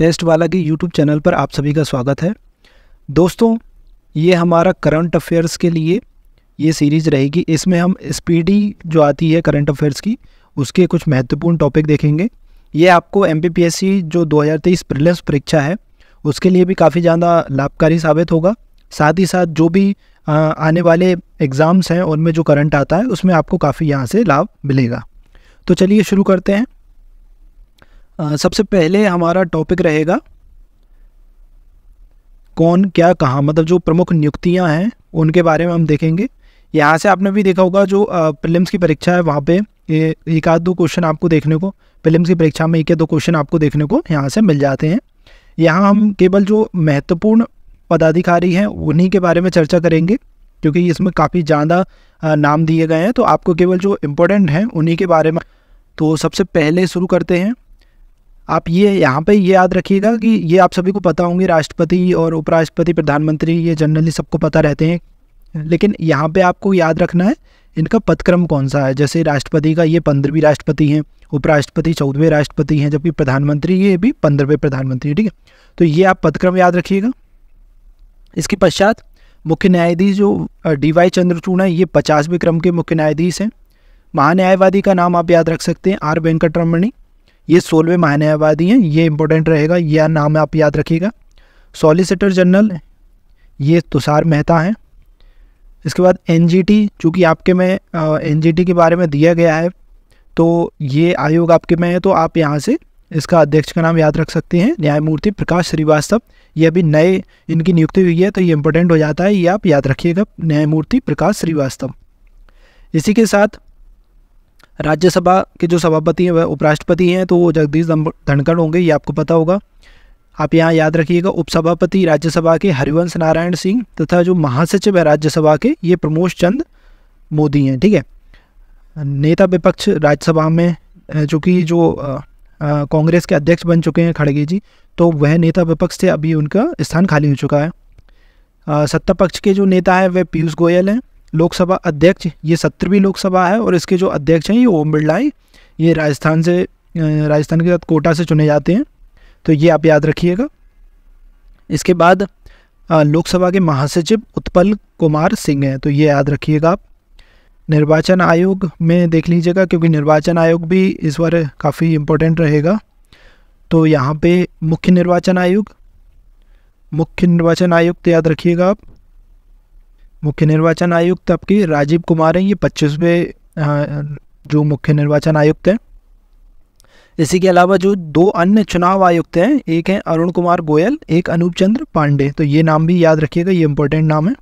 Test वाला के YouTube channel पर आप सभी का स्वागत है। दोस्तों, ये हमारा करंट अफेयर्स के लिए ये सीरीज़ रहेगी। इसमें हम स्पीडी जो आती है करंट अफेयर्स की, उसके कुछ महत्वपूर्ण टॉपिक देखेंगे। ये आपको एमपीपीएससी जो 2023 प्रीलिम्स परीक्षा है उसके लिए भी काफ़ी ज़्यादा लाभकारी साबित होगा। साथ ही साथ जो भी आने वाले एग्ज़ाम्स हैं उनमें जो करंट आता है उसमें आपको काफ़ी यहाँ से लाभ मिलेगा। तो चलिए शुरू करते हैं। सबसे पहले हमारा टॉपिक रहेगा कौन क्या कहाँ, मतलब जो प्रमुख नियुक्तियां हैं उनके बारे में हम देखेंगे। यहाँ से आपने भी देखा होगा जो प्रीलिम्स की परीक्षा है वहाँ पे एक आध दो क्वेश्चन आपको देखने को, प्रीलिम्स की परीक्षा में एक या दो क्वेश्चन आपको देखने को यहाँ से मिल जाते हैं। यहाँ हम केवल जो महत्वपूर्ण पदाधिकारी हैं उन्हीं के बारे में चर्चा करेंगे, क्योंकि इसमें काफ़ी ज़्यादा नाम दिए गए हैं, तो आपको केवल जो इम्पोर्टेंट हैं उन्हीं के बारे में। तो सबसे पहले शुरू करते हैं। आप ये यहाँ पे ये याद रखिएगा कि ये आप सभी को पता होंगे, राष्ट्रपति और उपराष्ट्रपति, प्रधानमंत्री, ये जनरली सबको पता रहते हैं, लेकिन यहाँ पे आपको याद रखना है इनका पदक्रम कौन सा है। जैसे राष्ट्रपति का ये 15वीं राष्ट्रपति हैं, उपराष्ट्रपति 14वें राष्ट्रपति हैं, जबकि प्रधानमंत्री ये भी 15वें प्रधानमंत्री है। ठीक है, तो ये आप पदक्रम याद रखिएगा। इसके पश्चात मुख्य न्यायाधीश जो DY चंद्रचूड़ हैं ये 50वें क्रम के मुख्य न्यायाधीश हैं। महान्यायवादी का नाम आप याद रख सकते हैं R वेंकटरमणी, ये 16वें महान्यायवादी हैं, ये इंपॉर्टेंट रहेगा, यह नाम आप याद रखिएगा। सॉलिसिटर जनरल ये तुषार मेहता हैं। इसके बाद NGT, चूँकि आपके में NGT के बारे में दिया गया है तो ये आयोग आपके में है, तो आप यहाँ से इसका अध्यक्ष का नाम याद रख सकते हैं, न्यायमूर्ति प्रकाश श्रीवास्तव। ये अभी नए इनकी नियुक्ति हुई है तो ये इंपॉर्टेंट हो जाता है, ये आप याद रखिएगा, न्यायमूर्ति प्रकाश श्रीवास्तव। इसी के साथ राज्यसभा के जो सभापति हैं वह उपराष्ट्रपति हैं, तो वो जगदीश धनखड़ होंगे, ये आपको पता होगा। आप यहाँ याद रखिएगा। उपसभापति राज्यसभा के हरिवंश नारायण सिंह तथा जो महासचिव है राज्यसभा के ये प्रमोद चंद मोदी हैं। ठीक है, नेता विपक्ष राज्यसभा में जो कि जो कांग्रेस के अध्यक्ष बन चुके हैं खड़गे जी, तो वह नेता विपक्ष थे, अभी उनका स्थान खाली हो चुका है। सत्ता पक्ष के जो नेता है वह पीयूष गोयल हैं। लोकसभा अध्यक्ष ये 17वीं लोकसभा है और इसके जो अध्यक्ष हैं ये ओम बिरला हैं, ये राजस्थान के साथ कोटा से चुने जाते हैं, तो ये आप याद रखिएगा। इसके बाद लोकसभा के महासचिव उत्पल कुमार सिंह हैं, तो ये याद रखिएगा आप। निर्वाचन आयोग में देख लीजिएगा, क्योंकि निर्वाचन आयोग भी इस बार काफ़ी इम्पोर्टेंट रहेगा। तो यहाँ पे मुख्य निर्वाचन आयुक्त याद रखिएगा आप। मुख्य निर्वाचन आयुक्त आपके राजीव कुमार हैं, ये 25वें जो मुख्य निर्वाचन आयुक्त हैं। इसी के अलावा जो दो अन्य चुनाव आयुक्त हैं, एक हैं अरुण कुमार गोयल, एक अनूप चंद्र पांडे, तो ये नाम भी याद रखिएगा, ये इंपॉर्टेंट नाम है।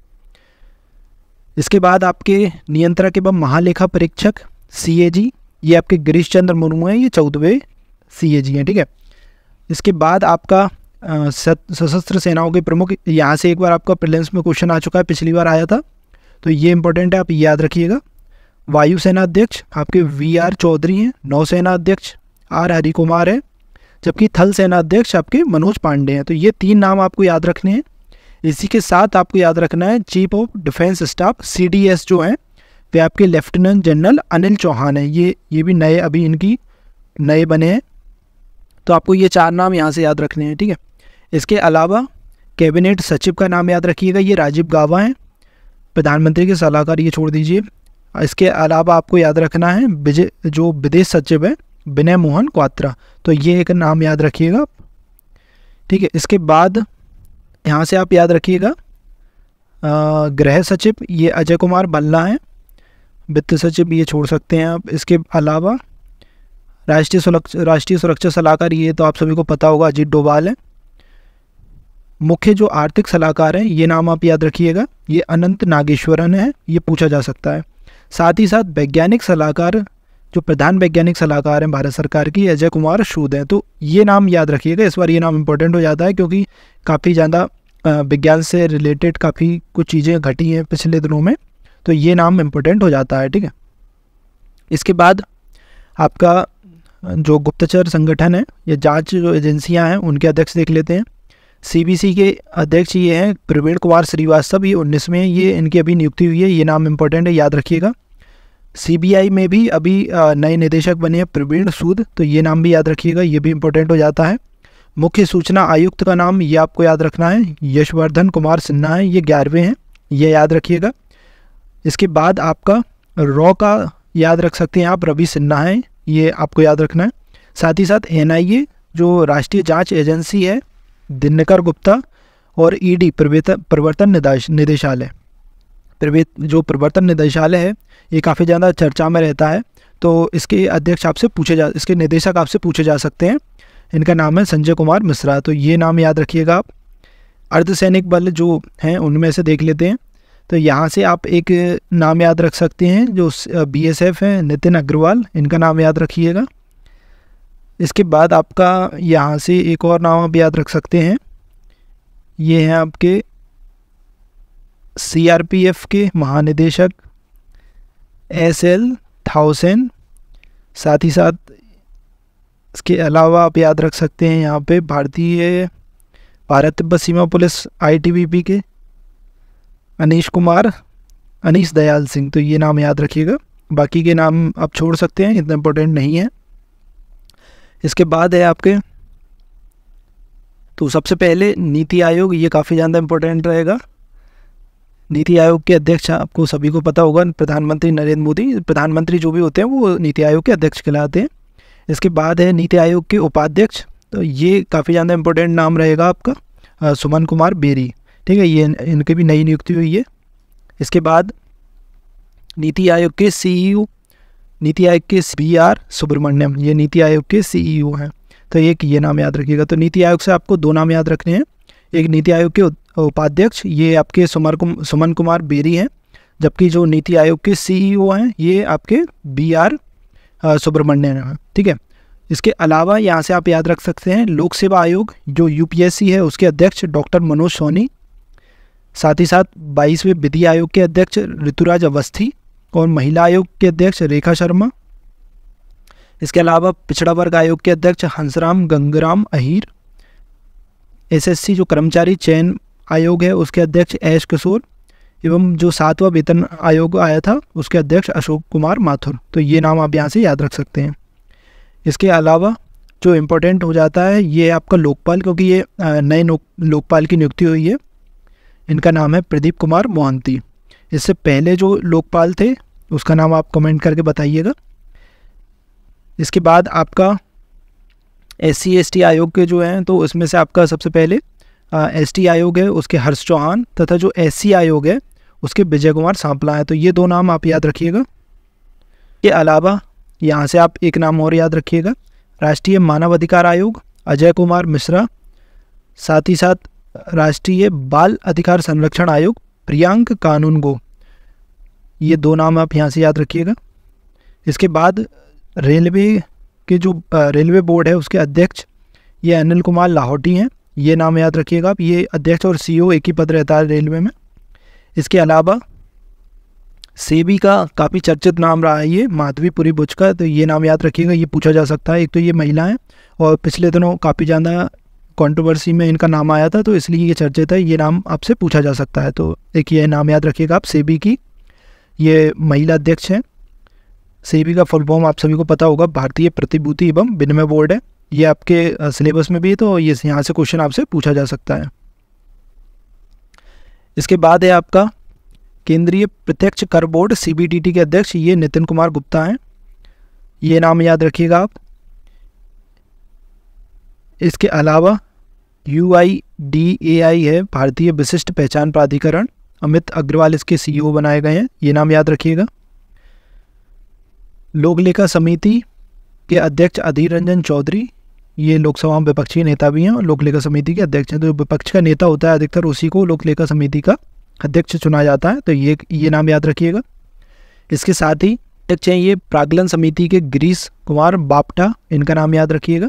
इसके बाद आपके नियंत्रक एवं महालेखा परीक्षक CAG ये आपके गिरीश चंद्र मुर्मू हैं, ये 14वें CAG हैं। ठीक है, इसके बाद आपका सशस्त्र सेनाओं के प्रमुख, यहाँ से एक बार आपका प्रीलिम्स में क्वेश्चन आ चुका है, पिछली बार आया था, तो ये इंपॉर्टेंट है, आप याद रखिएगा। वायुसेना अध्यक्ष आपके VR चौधरी हैं। नौसेना अध्यक्ष R हरिकुमार है, जबकि थल सेना अध्यक्ष आपके मनोज पांडे हैं। तो ये 3 नाम आपको याद रखने हैं। इसी के साथ आपको याद रखना है chief of defence staff CDS जो हैं वे आपके लेफ्टिनेंट जनरल अनिल चौहान हैं, ये भी नए अभी इनकी नए बने हैं, तो आपको ये 4 नाम यहाँ से याद रखने हैं। ठीक है, इसके अलावा कैबिनेट सचिव का नाम याद रखिएगा, ये राजीव गाबा हैं, प्रधानमंत्री के सलाहकार, ये छोड़ दीजिए। इसके अलावा आपको याद रखना है जो विदेश सचिव है विनय मोहन क्वात्रा, तो ये एक नाम याद रखिएगा। ठीक है, इसके बाद यहाँ से आप याद रखिएगा गृह सचिव ये अजय कुमार भल्ला हैं, वित्त सचिव ये छोड़ सकते हैं आप। इसके अलावा राष्ट्रीय सुरक्षा सलाहकार ये तो आप सभी को पता होगा, अजीत डोभाल है। मुख्य जो आर्थिक सलाहकार हैं ये नाम आप याद रखिएगा, ये अनंत नागेश्वरन है, ये पूछा जा सकता है। साथ ही साथ वैज्ञानिक सलाहकार जो प्रधान वैज्ञानिक सलाहकार हैं भारत सरकार की, अजय कुमार सूद हैं, तो ये नाम याद रखिएगा। इस बार ये नाम इंपॉर्टेंट हो जाता है क्योंकि काफ़ी ज़्यादा विज्ञान से रिलेटेड काफ़ी कुछ चीज़ें घटी हैं पिछले दिनों में, तो ये नाम इम्पोर्टेंट हो जाता है। ठीक है, इसके बाद आपका जो गुप्तचर संगठन है या जांच जो एजेंसियां हैं उनके अध्यक्ष देख लेते हैं। CBC के अध्यक्ष ये हैं प्रवीण कुमार श्रीवास्तव, ये 19वें ये इनकी अभी नियुक्ति हुई है, ये नाम इम्पोर्टेंट है, याद रखिएगा। CBI में भी अभी नए निदेशक बने हैं प्रवीण सूद, तो ये नाम भी याद रखिएगा, ये भी इम्पोर्टेंट हो जाता है। मुख्य सूचना आयुक्त का नाम ये आपको याद रखना है, यशवर्धन कुमार सिन्हा है, ये 11वें हैं, ये याद रखिएगा। इसके बाद आपका रॉ का याद रख सकते हैं आप, रवि सिन्हा है, ये आपको याद रखना है। साथ ही साथ NIA जो राष्ट्रीय जांच एजेंसी है, दिनकर गुप्ता, और ED प्रवर्तन निदेशालय, जो प्रवर्तन निदेशालय है ये काफ़ी ज़्यादा चर्चा में रहता है, तो इसके अध्यक्ष आपसे इसके निदेशक आपसे पूछे जा सकते हैं। इनका नाम है संजय कुमार मिश्रा, तो ये नाम याद रखिएगा आप। अर्धसैनिक बल जो हैं उनमें से देख लेते हैं, तो यहाँ से आप एक नाम याद रख सकते हैं जो BSF है, नितिन अग्रवाल, इनका नाम याद रखिएगा। इसके बाद आपका यहाँ से एक और नाम आप याद रख सकते हैं, ये हैं आपके CRPF के महानिदेशक SL थाउसेन। साथ ही साथ इसके अलावा आप याद रख सकते हैं यहाँ पे भारत तिब्बत सीमा पुलिस ITBP के अनीश दयाल सिंह, तो ये नाम याद रखिएगा। बाकी के नाम आप छोड़ सकते हैं, इतना इम्पोर्टेंट नहीं है। इसके बाद है आपके, तो सबसे पहले नीति आयोग, ये काफ़ी ज़्यादा इम्पोर्टेंट रहेगा। नीति आयोग के अध्यक्ष आपको सभी को पता होगा, प्रधानमंत्री नरेंद्र मोदी, प्रधानमंत्री जो भी होते हैं वो नीति आयोग के अध्यक्ष कहलाते हैं। इसके बाद है नीति आयोग के उपाध्यक्ष, तो ये काफ़ी ज़्यादा इम्पोर्टेंट नाम रहेगा आपका, सुमन कुमार बेरी, ठीक है, ये इनकी भी नई नियुक्ति हुई है। इसके बाद नीति आयोग के CEO, नीति आयोग के BR सुब्रमण्यम, ये नीति आयोग के CEO हैं, तो एक ये नाम याद रखिएगा। तो नीति आयोग से आपको 2 नाम याद रखने हैं, एक नीति आयोग के उपाध्यक्ष ये आपके सुमन कुमार बेरी हैं, जबकि जो नीति आयोग के CEO हैं ये आपके BR सुब्रमण्यम हैं, ठीक है। इसके अलावा यहाँ से आप याद रख सकते हैं लोक सेवा आयोग जो UPSC है उसके अध्यक्ष डॉक्टर मनोज सोनी, साथ ही साथ 22वें विधि आयोग के अध्यक्ष ऋतुराज अवस्थी, और महिला आयोग के अध्यक्ष रेखा शर्मा। इसके अलावा पिछड़ा वर्ग आयोग के अध्यक्ष हंसराम गंगराम अहीर, SSC जो कर्मचारी चयन आयोग है उसके अध्यक्ष एस किशोर, एवं जो 7वां वेतन आयोग आया था उसके अध्यक्ष अशोक कुमार माथुर, तो ये नाम आप यहाँ से याद रख सकते हैं। इसके अलावा जो इम्पोर्टेंट हो जाता है ये आपका लोकपाल, क्योंकि ये नए लोकपाल की नियुक्ति हुई है, इनका नाम है प्रदीप कुमार मोहंती। इससे पहले जो लोकपाल थे उसका नाम आप कमेंट करके बताइएगा। इसके बाद आपका SC ST आयोग के जो हैं, तो उसमें से आपका सबसे पहले ST आयोग है उसके हर्ष चौहान, तथा जो SC आयोग है उसके विजय कुमार सांपला है, तो ये 2 नाम आप याद रखिएगा। के अलावा यहाँ से आप एक नाम और याद रखिएगा, राष्ट्रीय मानव अधिकार आयोग अजय कुमार मिश्रा, साथ ही साथ राष्ट्रीय बाल अधिकार संरक्षण आयोग प्रियांक कानूनगो, ये 2 नाम आप यहाँ से याद रखिएगा। इसके बाद रेलवे के जो रेलवे बोर्ड है उसके अध्यक्ष ये अनिल कुमार लाहौटी हैं, ये नाम याद रखिएगा आप। ये अध्यक्ष और CEO एक ही पद रहता है रेलवे में। इसके अलावा सेबी का काफ़ी चर्चित नाम रहा है ये माधवीपुरी बुच का, तो ये नाम याद रखिएगा, ये पूछा जा सकता है। एक तो ये महिला है और पिछले दिनों काफ़ी ज़्यादा कंट्रोवर्सी में इनका नाम आया था, तो इसलिए ये चर्चित है, ये नाम आपसे पूछा जा सकता है, तो एक ये नाम याद रखिएगा आप। सेबी की ये महिला अध्यक्ष हैं। सेबी का फुल फॉर्म आप सभी को पता होगा, भारतीय प्रतिभूति एवं विनिमय बोर्ड है, ये आपके सिलेबस में भी है, तो ये यहाँ से क्वेश्चन आपसे पूछा जा सकता है। इसके बाद है आपका केंद्रीय प्रत्यक्ष कर बोर्ड CBDT के अध्यक्ष ये नितिन कुमार गुप्ता हैं, ये नाम याद रखिएगा आप। इसके अलावा UIDAI है भारतीय विशिष्ट पहचान प्राधिकरण, अमित अग्रवाल इसके CEO बनाए गए हैं, ये नाम याद रखिएगा। लोक लेखा समिति के अध्यक्ष अधीर रंजन चौधरी, ये लोकसभा में विपक्षी नेता भी हैं और लोक लेखा समिति के अध्यक्ष हैं, तो विपक्ष का नेता होता है अधिकतर उसी को लोक लेखा समिति का अध्यक्ष चुना जाता है, तो ये नाम याद रखिएगा। इसके साथ ही अध्यक्ष हैं ये प्रागलन समिति के गिरीश कुमार बापटा, इनका नाम याद रखिएगा।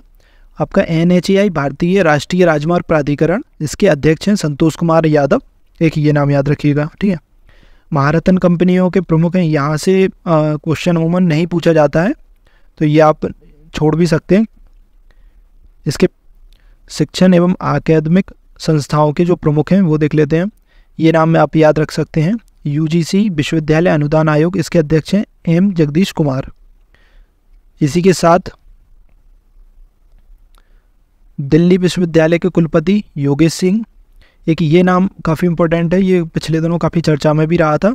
आपका NHAI भारतीय राष्ट्रीय राजमार्ग प्राधिकरण, इसके अध्यक्ष हैं संतोष कुमार यादव, एक ये नाम याद रखिएगा, ठीक है। महारत्न कंपनियों के प्रमुख हैं, यहाँ से क्वेश्चन अमूमन नहीं पूछा जाता है, तो ये आप छोड़ भी सकते हैं। इसके शिक्षण एवं अकादमिक संस्थाओं के जो प्रमुख हैं वो देख लेते हैं, ये नाम में आप याद रख सकते हैं। UGC विश्वविद्यालय अनुदान आयोग, इसके अध्यक्ष हैं M जगदीश कुमार। इसी के साथ दिल्ली विश्वविद्यालय के कुलपति योगेश सिंह, एक ये नाम काफ़ी इम्पोर्टेंट है, ये पिछले दिनों काफ़ी चर्चा में भी रहा था।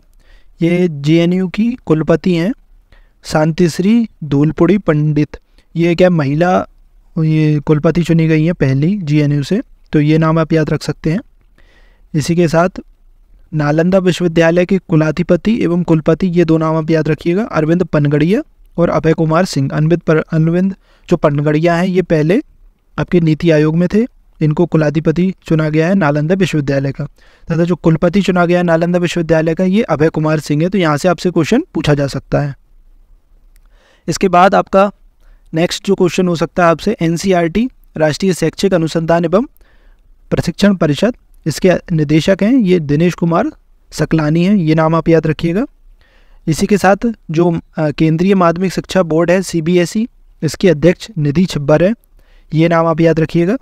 ये जेएनयू की कुलपति हैं शांतिश्री धूलपुड़ी पंडित, ये क्या महिला ये कुलपति चुनी गई हैं पहली जेएनयू से, तो ये नाम आप याद रख सकते हैं। इसी के साथ नालंदा विश्वविद्यालय के कुलाधिपति एवं कुलपति, ये दो नाम आप याद रखिएगा, अरविंद पनगड़िया और अभय कुमार सिंह। अरविंद जो पनगड़िया हैं ये पहले आपके नीति आयोग में थे, इनको कुलाधिपति चुना गया है नालंदा विश्वविद्यालय का, तथा जो कुलपति चुना गया है नालंदा विश्वविद्यालय का ये अभय कुमार सिंह है। तो यहाँ से आपसे क्वेश्चन पूछा जा सकता है। इसके बाद आपका नेक्स्ट जो क्वेश्चन हो सकता है आपसे, एनसीईआरटी राष्ट्रीय शैक्षिक अनुसंधान एवं प्रशिक्षण परिषद, इसके निदेशक हैं ये दिनेश कुमार सकलानी हैं, ये नाम आप याद रखिएगा। इसी के साथ जो केंद्रीय माध्यमिक शिक्षा बोर्ड है सीबीएसई, इसके अध्यक्ष निधि छिब्बर है, ये नाम आप याद रखिएगा।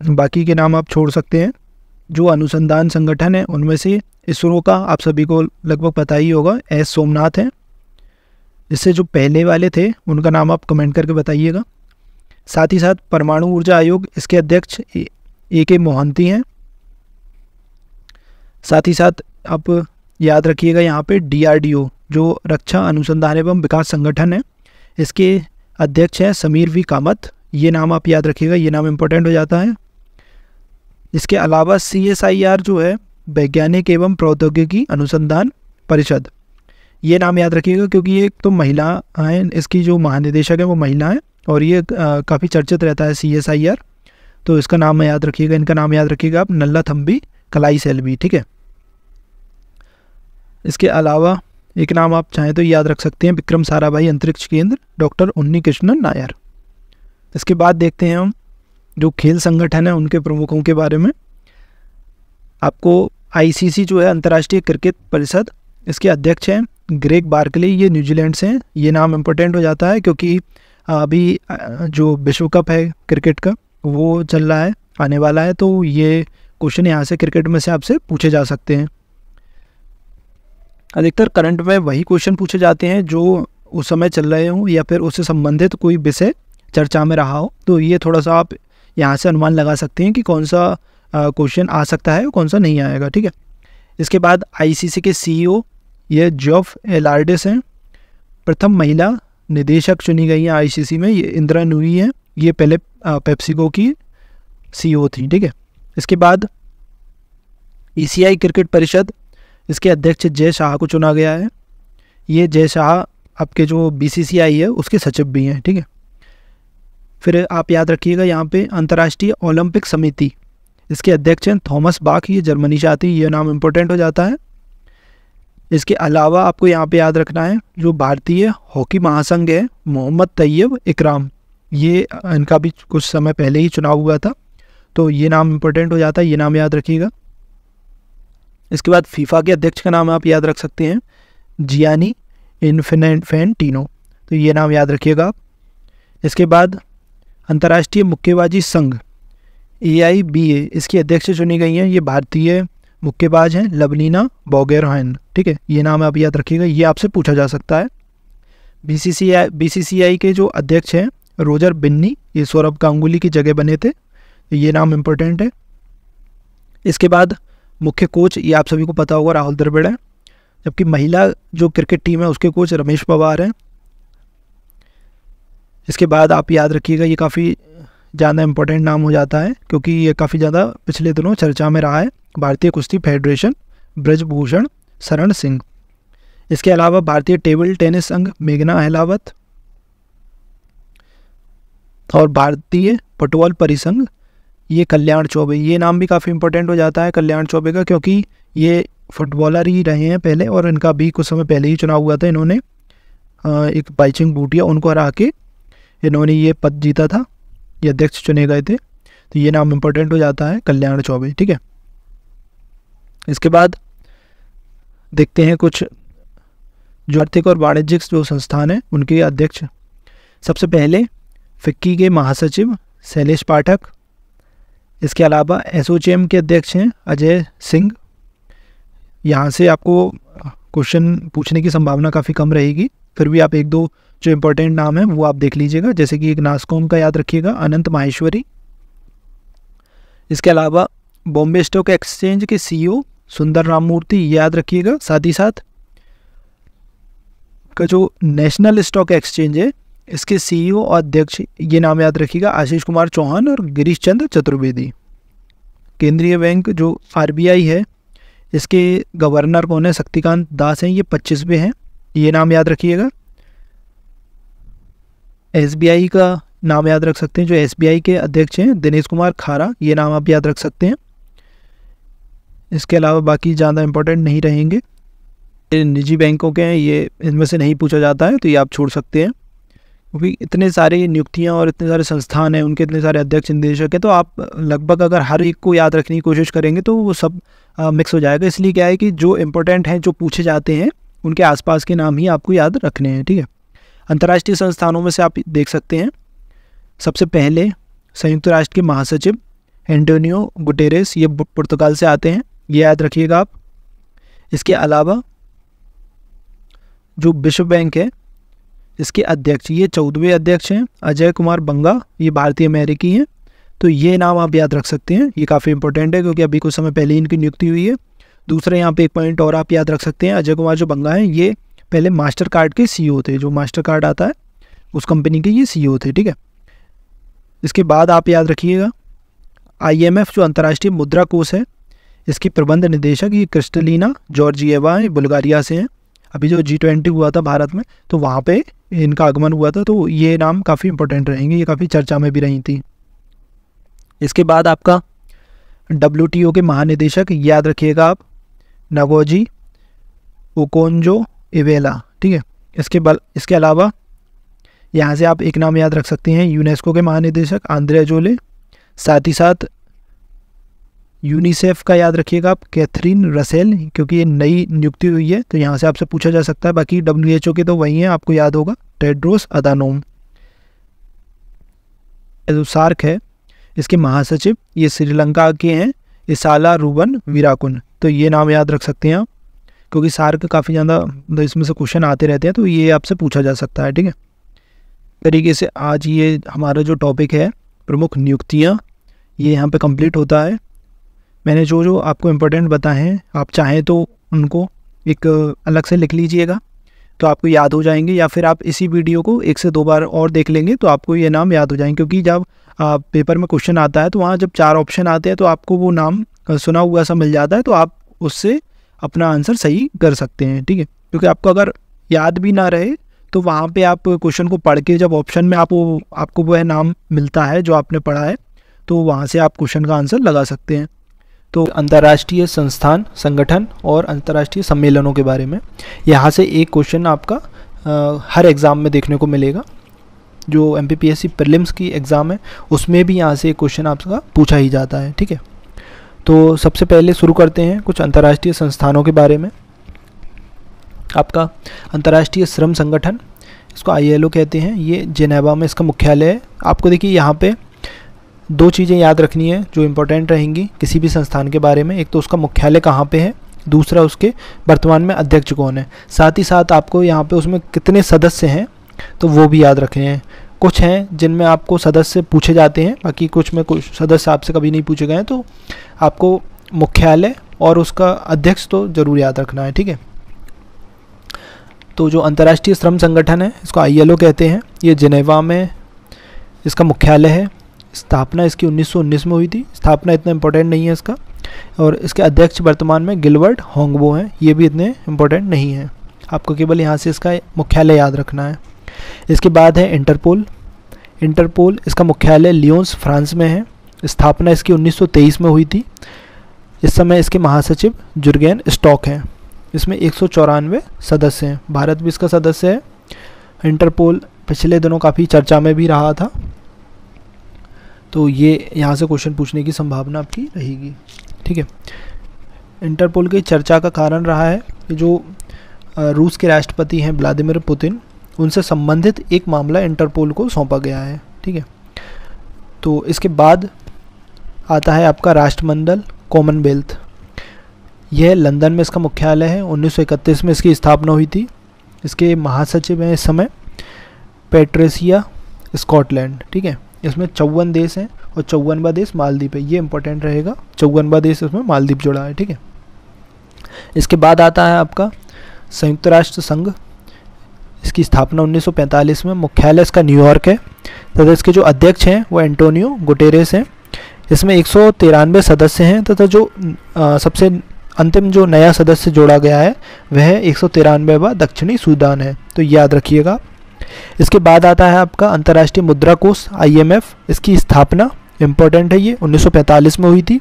बाकी के नाम आप छोड़ सकते हैं। जो अनुसंधान संगठन है उनमें से इसरो का आप सभी को लगभग पता ही होगा, एस सोमनाथ हैं। इससे जो पहले वाले थे उनका नाम आप कमेंट करके बताइएगा। साथ ही साथ परमाणु ऊर्जा आयोग, इसके अध्यक्ष ए.के. मोहंती हैं। साथ ही साथ आप याद रखिएगा यहाँ पे डीआरडीओ जो रक्षा अनुसंधान एवं विकास संगठन है, इसके अध्यक्ष हैं समीर वी कामत, ये नाम आप याद रखिएगा, ये नाम इम्पोर्टेंट हो जाता है। इसके अलावा CSIR जो है वैज्ञानिक एवं प्रौद्योगिकी अनुसंधान परिषद, ये नाम याद रखिएगा क्योंकि ये तो महिला हैं, इसकी जो महानिदेशक है वो महिला है और ये काफ़ी चर्चित रहता है CSIR, तो इसका नाम याद रखिएगा, इनका नाम याद रखिएगा आप, नल्लाथम्बी कलाईसेल्वी, ठीक है। इसके अलावा एक नाम आप चाहें तो याद रख सकते हैं, विक्रम साराभाई अंतरिक्ष केंद्र, डॉक्टर उन्नी कृष्णन नायर। इसके बाद देखते हैं हम जो खेल संगठन है उनके प्रमुखों के बारे में। आपको ICC जो है अंतर्राष्ट्रीय क्रिकेट परिषद, इसके अध्यक्ष हैं ग्रेग बार्कले, ये न्यूजीलैंड से हैं, ये नाम इम्पोर्टेंट हो जाता है क्योंकि अभी जो विश्व कप है क्रिकेट का वो चल रहा है, आने वाला है, तो ये क्वेश्चन यहाँ से क्रिकेट में से आपसे पूछे जा सकते हैं। अधिकतर करंट में वही क्वेश्चन पूछे जाते हैं जो उस समय चल रहे हों या फिर उससे संबंधित कोई विषय चर्चा में रहा हो, तो ये थोड़ा सा आप यहाँ से अनुमान लगा सकते हैं कि कौन सा क्वेश्चन आ सकता है और कौन सा नहीं आएगा, ठीक है। इसके बाद ICC के CEO ये जॉफ एलार्डिस हैं, प्रथम महिला निदेशक चुनी गई हैं ICC में, ये इंदिरा नूई हैं, ये पहले पेप्सिको की CEO थी, ठीक है। इसके बाद ECI क्रिकेट परिषद, इसके अध्यक्ष जय शाह को चुना गया है, ये जय शाह आपके जो BCCI है उसके सचिव भी हैं, ठीक है। फिर आप याद रखिएगा यहाँ पे अंतर्राष्ट्रीय ओलंपिक समिति, इसके अध्यक्ष हैं थॉमस बाख, ये जर्मनी से आती है, ये नाम इम्पोर्टेंट हो जाता है। इसके अलावा आपको यहाँ पे याद रखना है जो भारतीय हॉकी महासंघ है मोहम्मद तैयब इकराम, ये इनका भी कुछ समय पहले ही चुनाव हुआ था, तो ये नाम इम्पोर्टेंट हो जाता है, ये नाम याद रखिएगा। इसके बाद फीफा के अध्यक्ष का नाम आप याद रख सकते हैं जियानी इन्फेंटिनो, तो ये नाम याद रखिएगा आप। इसके बाद अंतर्राष्ट्रीय मुक्केबाजी संघ AIBA, इसकी अध्यक्ष चुनी गई हैं, ये भारतीय मुक्केबाज हैं लवलीना बोगेरहाइन, ठीक है, ये नाम आप याद रखिएगा, ये आपसे पूछा जा सकता है। BCCI के जो अध्यक्ष हैं रोजर बिन्नी, ये सौरभ गांगुली की जगह बने थे, ये नाम इम्पोर्टेंट है। इसके बाद मुख्य कोच, ये आप सभी को पता होगा, राहुल द्रविड़ है, जबकि महिला जो क्रिकेट टीम है उसके कोच रमेश पवार हैं। इसके बाद आप याद रखिएगा, ये काफ़ी ज़्यादा इम्पोर्टेंट नाम हो जाता है क्योंकि ये काफ़ी ज़्यादा पिछले दिनों चर्चा में रहा है, भारतीय कुश्ती फेडरेशन ब्रजभूषण शरण सिंह। इसके अलावा भारतीय टेबल टेनिस संघ मेघना अहलावत और भारतीय फुटबॉल परिसंघ ये कल्याण चौबे, ये नाम भी काफ़ी इंपॉर्टेंट हो जाता है कल्याण चौबे का, क्योंकि ये फुटबॉलर ही रहे हैं पहले और इनका भी कुछ समय पहले ही चुनाव हुआ था। इन्होंने एक बाइचिंग बूटिया उनको हरा के इन्होंने ये पद जीता था, ये अध्यक्ष चुने गए थे, तो ये नाम इम्पोर्टेंट हो जाता है कल्याण चौबे, ठीक है। इसके बाद देखते हैं कुछ जो आर्थिक और वाणिज्यिक जो संस्थान हैं उनके अध्यक्ष। सबसे पहले फिक्की के महासचिव शैलेश पाठक, इसके अलावा एसोचैम के अध्यक्ष हैं अजय सिंह। यहाँ से आपको क्वेश्चन पूछने की संभावना काफ़ी कम रहेगी, फिर भी आप एक दो जो इम्पोर्टेंट नाम है वो आप देख लीजिएगा, जैसे कि एक नास्कॉम का याद रखिएगा, अनंत माहेश्वरी। इसके अलावा बॉम्बे स्टॉक एक्सचेंज के CEO सुंदर राममूर्ति, ये याद रखिएगा। साथ ही साथ का जो नेशनल स्टॉक एक्सचेंज है इसके CEO और अध्यक्ष, ये नाम याद रखिएगा, आशीष कुमार चौहान और गिरीश चंद्र चतुर्वेदी। केंद्रीय बैंक जो RBI है इसके गवर्नर कौन है, शक्तिकांत दास हैं, ये 25वें हैं, ये नाम याद रखिएगा। SBI का नाम याद रख सकते हैं, जो SBI के अध्यक्ष हैं दिनेश कुमार खारा, ये नाम आप याद रख सकते हैं। इसके अलावा बाकी ज़्यादा इंपॉर्टेंट नहीं रहेंगे। ये निजी बैंकों के हैं, ये इनमें से नहीं पूछा जाता है, तो ये आप छोड़ सकते हैं, क्योंकि इतने सारे नियुक्तियां और इतने सारे संस्थान हैं, उनके इतने सारे अध्यक्ष निदेशक हैं, तो आप लगभग अगर हर एक को याद रखने की कोशिश करेंगे तो वो सब मिक्स हो जाएगा। इसलिए क्या है कि जो इम्पोर्टेंट हैं, जो पूछे जाते हैं, उनके आसपास के नाम ही आपको याद रखने हैं, ठीक है। अंतर्राष्ट्रीय संस्थानों में से आप देख सकते हैं, सबसे पहले संयुक्त राष्ट्र के महासचिव एंटोनियो गुटेरेस, ये पुर्तगाल से आते हैं, ये याद रखिएगा आप। इसके अलावा जो विश्व बैंक है इसके अध्यक्ष, ये 14वें अध्यक्ष हैं, अजय कुमार बंगा, ये भारतीय अमेरिकी हैं, तो ये नाम आप याद रख सकते हैं। ये काफ़ी इंपॉर्टेंट है क्योंकि अभी कुछ समय पहले इनकी नियुक्ति हुई है। दूसरा यहाँ पे एक पॉइंट और आप याद रख सकते हैं, अजय कुमार जो बंगा हैं ये पहले मास्टर कार्ड के CEO थे, जो मास्टर कार्ड आता है उस कंपनी के ये CEO थे, ठीक है। इसके बाद आप याद रखिएगा IMF जो अंतर्राष्ट्रीय मुद्रा कोष है इसकी प्रबंध निदेशक ये क्रिस्टलिना जॉर्जिएवा है, बुल्गारिया से हैं। अभी जो G20 हुआ था भारत में, तो वहाँ पे इनका आगमन हुआ था, तो ये नाम काफ़ी इंपॉर्टेंट रहेंगे, ये काफ़ी चर्चा में भी रही थी। इसके बाद आपका WTO के महानिदेशक याद रखिएगा आप, नगोजी ओकोंजो इवेला, ठीक है। इसके अलावा यहाँ से आप एक नाम याद रख सकते हैं, यूनेस्को के महानिदेशक आंद्रे जोले। साथ ही साथ यूनिसेफ का याद रखिएगा आप, कैथरीन रसेल, क्योंकि ये नई नियुक्ति हुई है, तो यहाँ से आपसे पूछा जा सकता है। बाकी WHO के तो वही हैं, आपको याद होगा, टेड्रोस अदानोम। जो सार्क है इसके महासचिव ये श्रीलंका के हैं, इसाला रूबन वीराकुन, तो ये नाम याद रख सकते हैं आप, क्योंकि सार्क काफ़ी ज़्यादा इसमें से क्वेश्चन आते रहते हैं, तो ये आपसे पूछा जा सकता है, ठीक है। तरीके से आज ये हमारा जो टॉपिक है प्रमुख नियुक्तियाँ, ये यहाँ पे कंप्लीट होता है। मैंने जो जो आपको इम्पोर्टेंट बताए हैं, आप चाहें तो उनको एक अलग से लिख लीजिएगा, तो आपको याद हो जाएंगे, या फिर आप इसी वीडियो को 1 से 2 बार और देख लेंगे तो आपको ये नाम याद हो जाएंगे। क्योंकि जब पेपर में क्वेश्चन आता है तो वहाँ जब 4 ऑप्शन आते हैं तो आपको वो नाम सुना हुआ सा मिल जाता है, तो आप उससे अपना आंसर सही कर सकते हैं, ठीक है। क्योंकि आपको अगर याद भी ना रहे तो वहाँ पे आप क्वेश्चन को पढ़ के जब ऑप्शन में आपको वह नाम मिलता है जो आपने पढ़ा है, तो वहाँ से आप क्वेश्चन का आंसर लगा सकते हैं। तो अंतर्राष्ट्रीय संस्थान, संगठन और अंतर्राष्ट्रीय सम्मेलनों के बारे में यहाँ से एक क्वेश्चन आपका हर एग्ज़ाम में देखने को मिलेगा। जो MPPSC प्रीलिम्स की एग्ज़ाम है उसमें भी यहाँ से एक क्वेश्चन आपका पूछा ही जाता है, ठीक है। तो सबसे पहले शुरू करते हैं कुछ अंतर्राष्ट्रीय संस्थानों के बारे में। आपका अंतर्राष्ट्रीय श्रम संगठन, इसको ILO कहते हैं, ये जिनेवा में इसका मुख्यालय है। आपको देखिए यहाँ पे 2 चीज़ें याद रखनी है जो इम्पोर्टेंट रहेंगी किसी भी संस्थान के बारे में। एक तो उसका मुख्यालय कहाँ पे है, दूसरा उसके वर्तमान में अध्यक्ष कौन है। साथ ही साथ आपको यहाँ पे उसमें कितने सदस्य हैं तो वो भी याद रखने हैं। कुछ हैं जिनमें आपको सदस्य पूछे जाते हैं, बाकी कुछ में कुछ सदस्य आपसे कभी नहीं पूछे गए हैं, तो आपको मुख्यालय और उसका अध्यक्ष तो ज़रूर याद रखना है, ठीक है। तो जो अंतर्राष्ट्रीय श्रम संगठन है इसको ILO कहते हैं, ये जिनेवा में इसका मुख्यालय है। स्थापना इसकी 1919 में हुई थी, स्थापना इतना इम्पोर्टेंट नहीं है इसका, और इसके अध्यक्ष वर्तमान में गिलबर्ट होंगबो हैं, ये भी इतने इम्पोर्टेंट नहीं है, आपको केवल यहाँ से इसका मुख्यालय याद रखना है। इसके बाद है इंटरपोल। इंटरपोल इसका मुख्यालय लियोन्स फ्रांस में है, स्थापना इसकी 1923 में हुई थी। इस समय इसके महासचिव जुर्गेन स्टॉक हैं। इसमें 194 सदस्य हैं, भारत भी इसका सदस्य है। इंटरपोल पिछले दिनों काफ़ी चर्चा में भी रहा था, तो ये यहाँ से क्वेश्चन पूछने की संभावना आपकी रहेगी, ठीक है। इंटरपोल की चर्चा का कारण रहा है कि जो रूस के राष्ट्रपति हैं व्लादिमीर पुतिन, उनसे संबंधित एक मामला इंटरपोल को सौंपा गया है, ठीक है। तो इसके बाद आता है आपका राष्ट्रमंडल कॉमनवेल्थ। यह लंदन में इसका मुख्यालय है, 1931 में इसकी स्थापना हुई थी। इसके महासचिव हैं इस समय पेट्रेसिया स्कॉटलैंड, ठीक है। इसमें 54 देश हैं और 54वां देश मालदीव है, ये इंपॉर्टेंट रहेगा, 54वां देश इसमें मालदीव जुड़ा है, ठीक है। इसके बाद आता है आपका संयुक्त राष्ट्र संघ। इसकी स्थापना 1945 में, मुख्यालय इसका न्यूयॉर्क है तथा इसके जो अध्यक्ष हैं वो एंटोनियो गुटेरेस हैं। इसमें 193 सदस्य हैं तथा जो सबसे अंतिम जो नया सदस्य जोड़ा गया है वह 193वां दक्षिणी सूडान है, तो याद रखिएगा। इसके बाद आता है आपका अंतर्राष्ट्रीय मुद्रा कोष IMF। इसकी स्थापना इम्पोर्टेंट है, ये 1945 में हुई थी।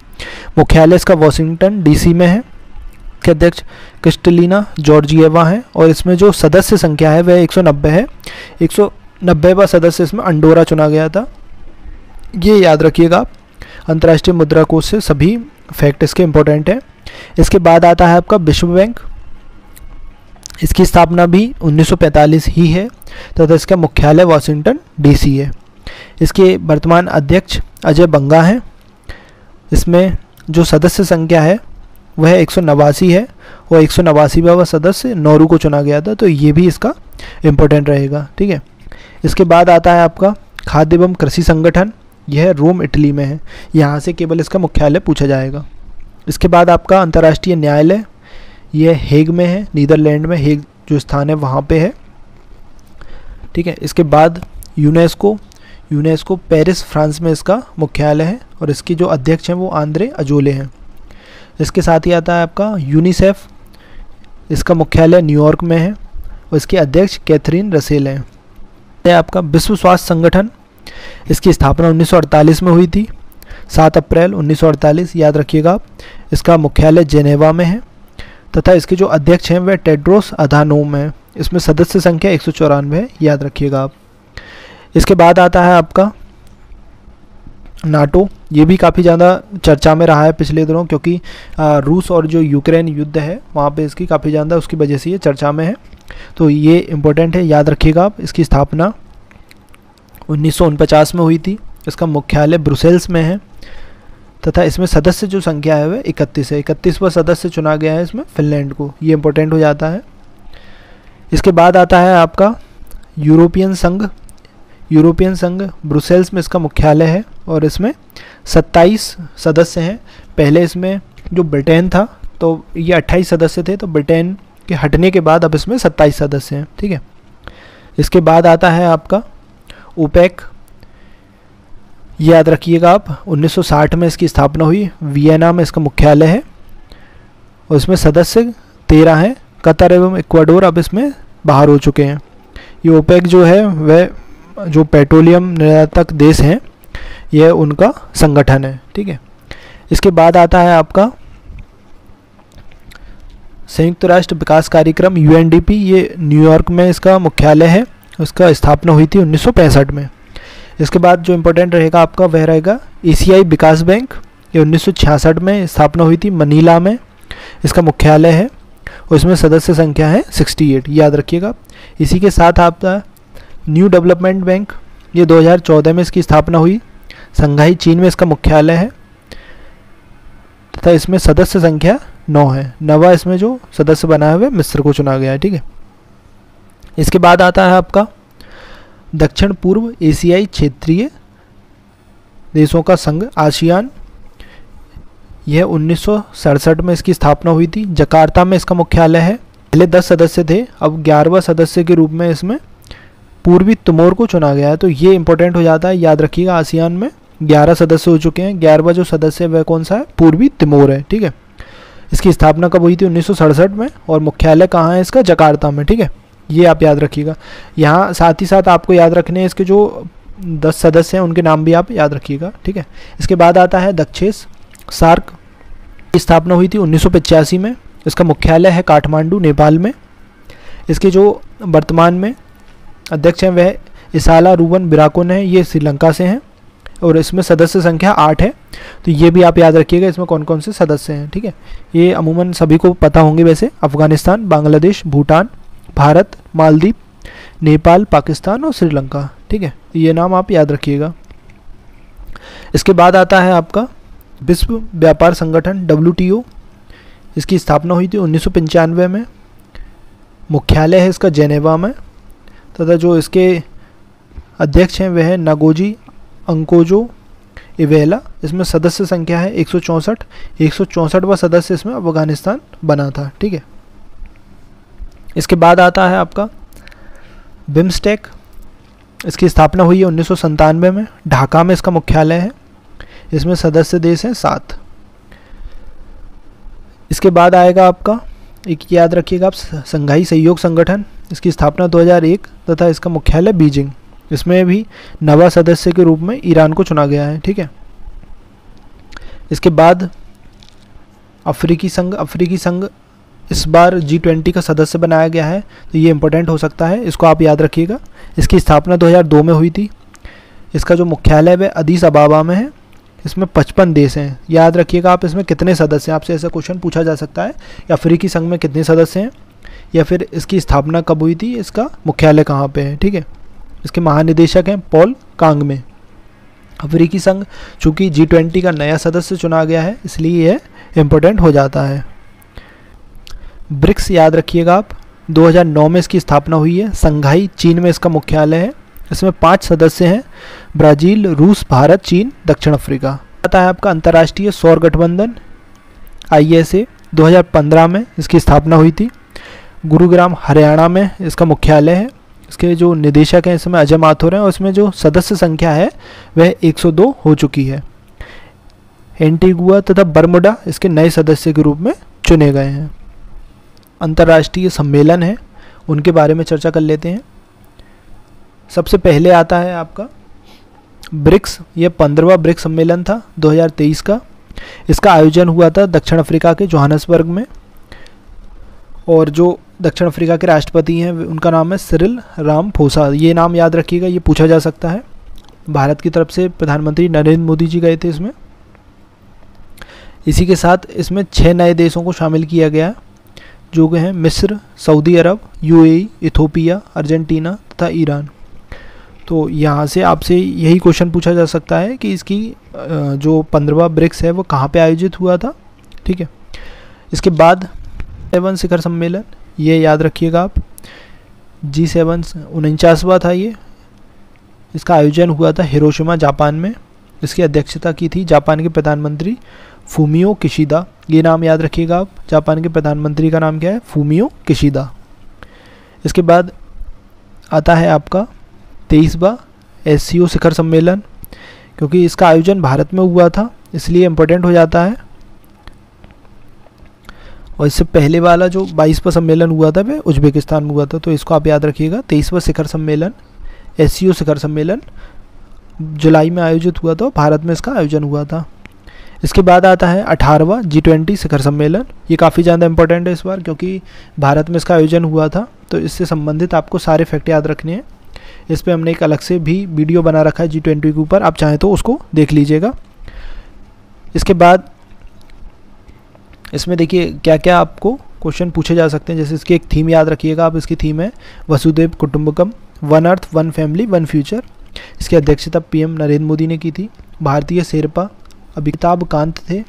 मुख्यालय इसका वॉशिंगटन DC में है। इसके अध्यक्ष क्रिस्टलिना जॉर्जिएवा हैं और इसमें जो सदस्य संख्या है वह 190 है। 190वां सदस्य इसमें अंडोरा चुना गया था, ये याद रखिएगा आप। अंतर्राष्ट्रीय मुद्रा कोष से सभी फैक्ट इसके इम्पोर्टेंट हैं। इसके बाद आता है आपका विश्व बैंक। इसकी स्थापना भी 1945 ही है तथा इसका मुख्यालय वॉशिंगटन DC है। इसके वर्तमान अध्यक्ष अजय बंगा हैं। इसमें जो सदस्य संख्या है वह 189 है और 189वां सदस्य नौरू को चुना गया था, तो ये भी इसका इम्पोर्टेंट रहेगा, ठीक है। इसके बाद आता है आपका खाद्य एवं कृषि संगठन। यह रोम इटली में है, यहाँ से केवल इसका मुख्यालय पूछा जाएगा। इसके बाद आपका अंतर्राष्ट्रीय न्यायालय, यह हेग में है, नीदरलैंड में हेग जो स्थान है वहाँ पे है, ठीक है। इसके बाद यूनेस्को पेरिस फ्रांस में इसका मुख्यालय है और इसके जो अध्यक्ष हैं वो आंद्रे अजोले हैं। इसके साथ ही आता है आपका यूनिसेफ। इसका मुख्यालय न्यूयॉर्क में है और इसके अध्यक्ष कैथरीन रसेल हैं। यह आपका विश्व स्वास्थ्य संगठन। इसकी स्थापना 1948 में हुई थी, 7 अप्रैल 1948, याद रखिएगा आप। इसका मुख्यालय जेनेवा में है तथा इसके जो अध्यक्ष हैं वह टेड्रोस अधानोम है। इसमें सदस्य संख्या 194 है, याद रखिएगा आप। इसके बाद आता है आपका नाटो। ये भी काफ़ी ज़्यादा चर्चा में रहा है पिछले दिनों, क्योंकि रूस और जो यूक्रेन युद्ध है वहाँ पे इसकी काफ़ी ज़्यादा उसकी वजह से ये चर्चा में है, तो ये इम्पोर्टेंट है, याद रखिएगा आप। इसकी स्थापना 1949 में हुई थी। इसका मुख्यालय ब्रुसेल्स में है तथा इसमें सदस्य जो संख्या है वह 31 है। 31वां सदस्य चुना गया है इसमें फिनलैंड को, ये इम्पोर्टेंट हो जाता है। इसके बाद आता है आपका यूरोपियन संघ ब्रुसेल्स में इसका मुख्यालय है और इसमें 27 सदस्य हैं। पहले इसमें जो ब्रिटेन था तो ये 28 सदस्य थे, तो ब्रिटेन के हटने के बाद अब इसमें 27 सदस्य हैं, ठीक है। इसके बाद आता है आपका ओपेक, याद रखिएगा आप। 1960 में इसकी स्थापना हुई, वियना में इसका मुख्यालय है और इसमें सदस्य 13 हैं। कतर एवं इक्वाडोर अब इसमें बाहर हो चुके हैं। ये ओपेक जो है वह जो पेट्रोलियम निर्यातक देश हैं यह उनका संगठन है, ठीक है। इसके बाद आता है आपका संयुक्त राष्ट्र विकास कार्यक्रम UNDP। ये न्यूयॉर्क में इसका मुख्यालय है, उसका स्थापना हुई थी 1965 में। इसके बाद जो इम्पोर्टेंट रहेगा आपका वह रहेगा एशियाई विकास बैंक। ये 1966 में स्थापना हुई थी, मनीला में इसका मुख्यालय है और इसमें सदस्य संख्या है 68, याद रखिएगा। इसी के साथ आपका न्यू डेवलपमेंट बैंक, ये 2014 में इसकी स्थापना हुई, संघाई चीन में इसका मुख्यालय है तथा इसमें सदस्य संख्या 9 है। नवा इसमें जो सदस्य बना हुआ है मिस्र को चुना गया है, ठीक है। इसके बाद आता है आपका दक्षिण पूर्व एशियाई क्षेत्रीय देशों का संघ आसियान। यह 1967 में इसकी स्थापना हुई थी, जकार्ता में इसका मुख्यालय है। पहले 10 सदस्य थे, अब 11वां सदस्य के रूप में इसमें पूर्वी तिमोर को चुना गया है, तो ये इंपॉर्टेंट हो जाता है, याद रखिएगा। आसियान में 11 सदस्य हो चुके हैं, 11वां जो सदस्य है वह कौन सा है, पूर्वी तिमोर है, ठीक है। इसकी स्थापना कब हुई थी, 1967 में, और मुख्यालय कहाँ है इसका, जकार्ता में, ठीक है। ये आप याद रखिएगा। यहाँ साथ ही साथ आपको याद रखने हैं इसके जो 10 सदस्य हैं उनके नाम भी आप याद रखिएगा, ठीक है। इसके बाद आता है दक्षेस सार्क। की स्थापना हुई थी 1985 में। इसका मुख्यालय है काठमांडू, नेपाल में। इसके जो वर्तमान में अध्यक्ष हैं वह इसाला रूबन बिराकोन है, ये श्रीलंका से हैं और इसमें सदस्य संख्या 8 है, तो ये भी आप याद रखिएगा इसमें कौन कौन से सदस्य हैं, ठीक है। ये अमूमन सभी को पता होंगे वैसे, अफगानिस्तान, बांग्लादेश, भूटान, भारत, मालदीव, नेपाल, पाकिस्तान और श्रीलंका, ठीक है। ये नाम आप याद रखिएगा। इसके बाद आता है आपका विश्व व्यापार संगठन WTO। इसकी स्थापना हुई थी 1995 में। मुख्यालय है इसका जेनेवा में तथा जो इसके अध्यक्ष हैं वह है नागोजी अंकोजो इवेला। इसमें सदस्य संख्या है 164। 164वां सदस्य इसमें अफगानिस्तान बना था, ठीक है। इसके बाद आता है आपका बिम्स्टेक। इसकी स्थापना हुई है 1997 में। ढाका में इसका मुख्यालय है। इसमें सदस्य देश हैं 7। इसके बाद आएगा आपका, एक याद रखिएगा आप, संघाई सहयोग संगठन। इसकी स्थापना 2001 तथा इसका मुख्यालय बीजिंग। इसमें भी नवा सदस्य के रूप में ईरान को चुना गया है, ठीक है। इसके बाद अफ्रीकी संघ इस बार G20 का सदस्य बनाया गया है, तो ये इंपॉर्टेंट हो सकता है, इसको आप याद रखिएगा। इसकी स्थापना 2002 में हुई थी। इसका जो मुख्यालय है वह अदीस अबाबा में है। इसमें 55 देश हैं, याद रखिएगा आप। इसमें कितने सदस्य हैं, आपसे ऐसा क्वेश्चन पूछा जा सकता है, अफ्रीकी संघ में कितने सदस्य हैं, या फिर इसकी स्थापना कब हुई थी, इसका मुख्यालय कहाँ पे है, ठीक है। इसके महानिदेशक हैं पॉल कांगमे। अफ्रीकी संघ चूँकि G20 का नया सदस्य चुना गया है, इसलिए यह इम्पोर्टेंट हो जाता है। ब्रिक्स याद रखिएगा आप, 2009 में इसकी स्थापना हुई है। संघाई चीन में इसका मुख्यालय है। इसमें 5 सदस्य हैं, ब्राज़ील, रूस, भारत, चीन, दक्षिण अफ्रीका। आता है आपका अंतर्राष्ट्रीय सौर गठबंधन ISA। 2015 में इसकी स्थापना हुई थी। गुरुग्राम हरियाणा में इसका मुख्यालय है। इसके जो निदेशक हैं इसमें अजय माथुर हैं, और इसमें जो सदस्य संख्या है वह 102 हो चुकी है। एंटीगुआ तथा बरमुडा इसके नए सदस्य के रूप में चुने गए हैं। अंतर्राष्ट्रीय सम्मेलन है, उनके बारे में चर्चा कर लेते हैं। सबसे पहले आता है आपका ब्रिक्स। यह 15वां ब्रिक्स सम्मेलन था 2023 का। इसका आयोजन हुआ था दक्षिण अफ्रीका के जोहान्सबर्ग में, और जो दक्षिण अफ्रीका के राष्ट्रपति हैं उनका नाम है सिरिल रामाफोसा। ये नाम याद रखिएगा, ये पूछा जा सकता है। भारत की तरफ से प्रधानमंत्री नरेंद्र मोदी जी गए थे इसमें। इसी के साथ इसमें 6 नए देशों को शामिल किया गया, जो कि हैं मिस्र, सऊदी अरब, UAE, इथोपिया, अर्जेंटीना तथा ईरान। तो यहाँ से आपसे यही क्वेश्चन पूछा जा सकता है कि इसकी जो 15वां ब्रिक्स है वो कहाँ पे आयोजित हुआ था, ठीक है। इसके बाद G7 शिखर सम्मेलन, ये याद रखिएगा आप। G7 49वां था ये। इसका आयोजन हुआ था हिरोशिमा जापान में। इसकी अध्यक्षता की थी जापान के प्रधानमंत्री फूमियो किशिदा। ये नाम याद रखिएगा आप, जापान के प्रधानमंत्री का नाम क्या है, फूमियो किशिदा। इसके बाद आता है आपका 23वां SCO शिखर सम्मेलन। क्योंकि इसका आयोजन भारत में हुआ था इसलिए इम्पोर्टेंट हो जाता है। और इससे पहले वाला जो 22वां सम्मेलन हुआ था वह उज्बेकिस्तान में हुआ था, तो इसको आप याद रखिएगा। 23वां शिखर सम्मेलन SCO शिखर सम्मेलन जुलाई में आयोजित हुआ था, भारत में इसका आयोजन हुआ था। इसके बाद आता है 18वां G20 शिखर सम्मेलन। ये काफ़ी ज़्यादा इंपॉर्टेंट है इस बार, क्योंकि भारत में इसका आयोजन हुआ था, तो इससे संबंधित आपको सारे फैक्ट याद रखने हैं। इस पर हमने एक अलग से भी वीडियो बना रखा है G20 के ऊपर, आप चाहें तो उसको देख लीजिएगा। इसके बाद इसमें देखिए क्या क्या आपको क्वेश्चन पूछे जा सकते हैं। जैसे इसकी एक थीम याद रखिएगा आप, इसकी थीम है वसुदेव कुटुंबकम, one earth one family one future. इसकी अध्यक्षता PM नरेंद्र मोदी ने की थी। भारतीय शेरपा अमिताभ कांत थे।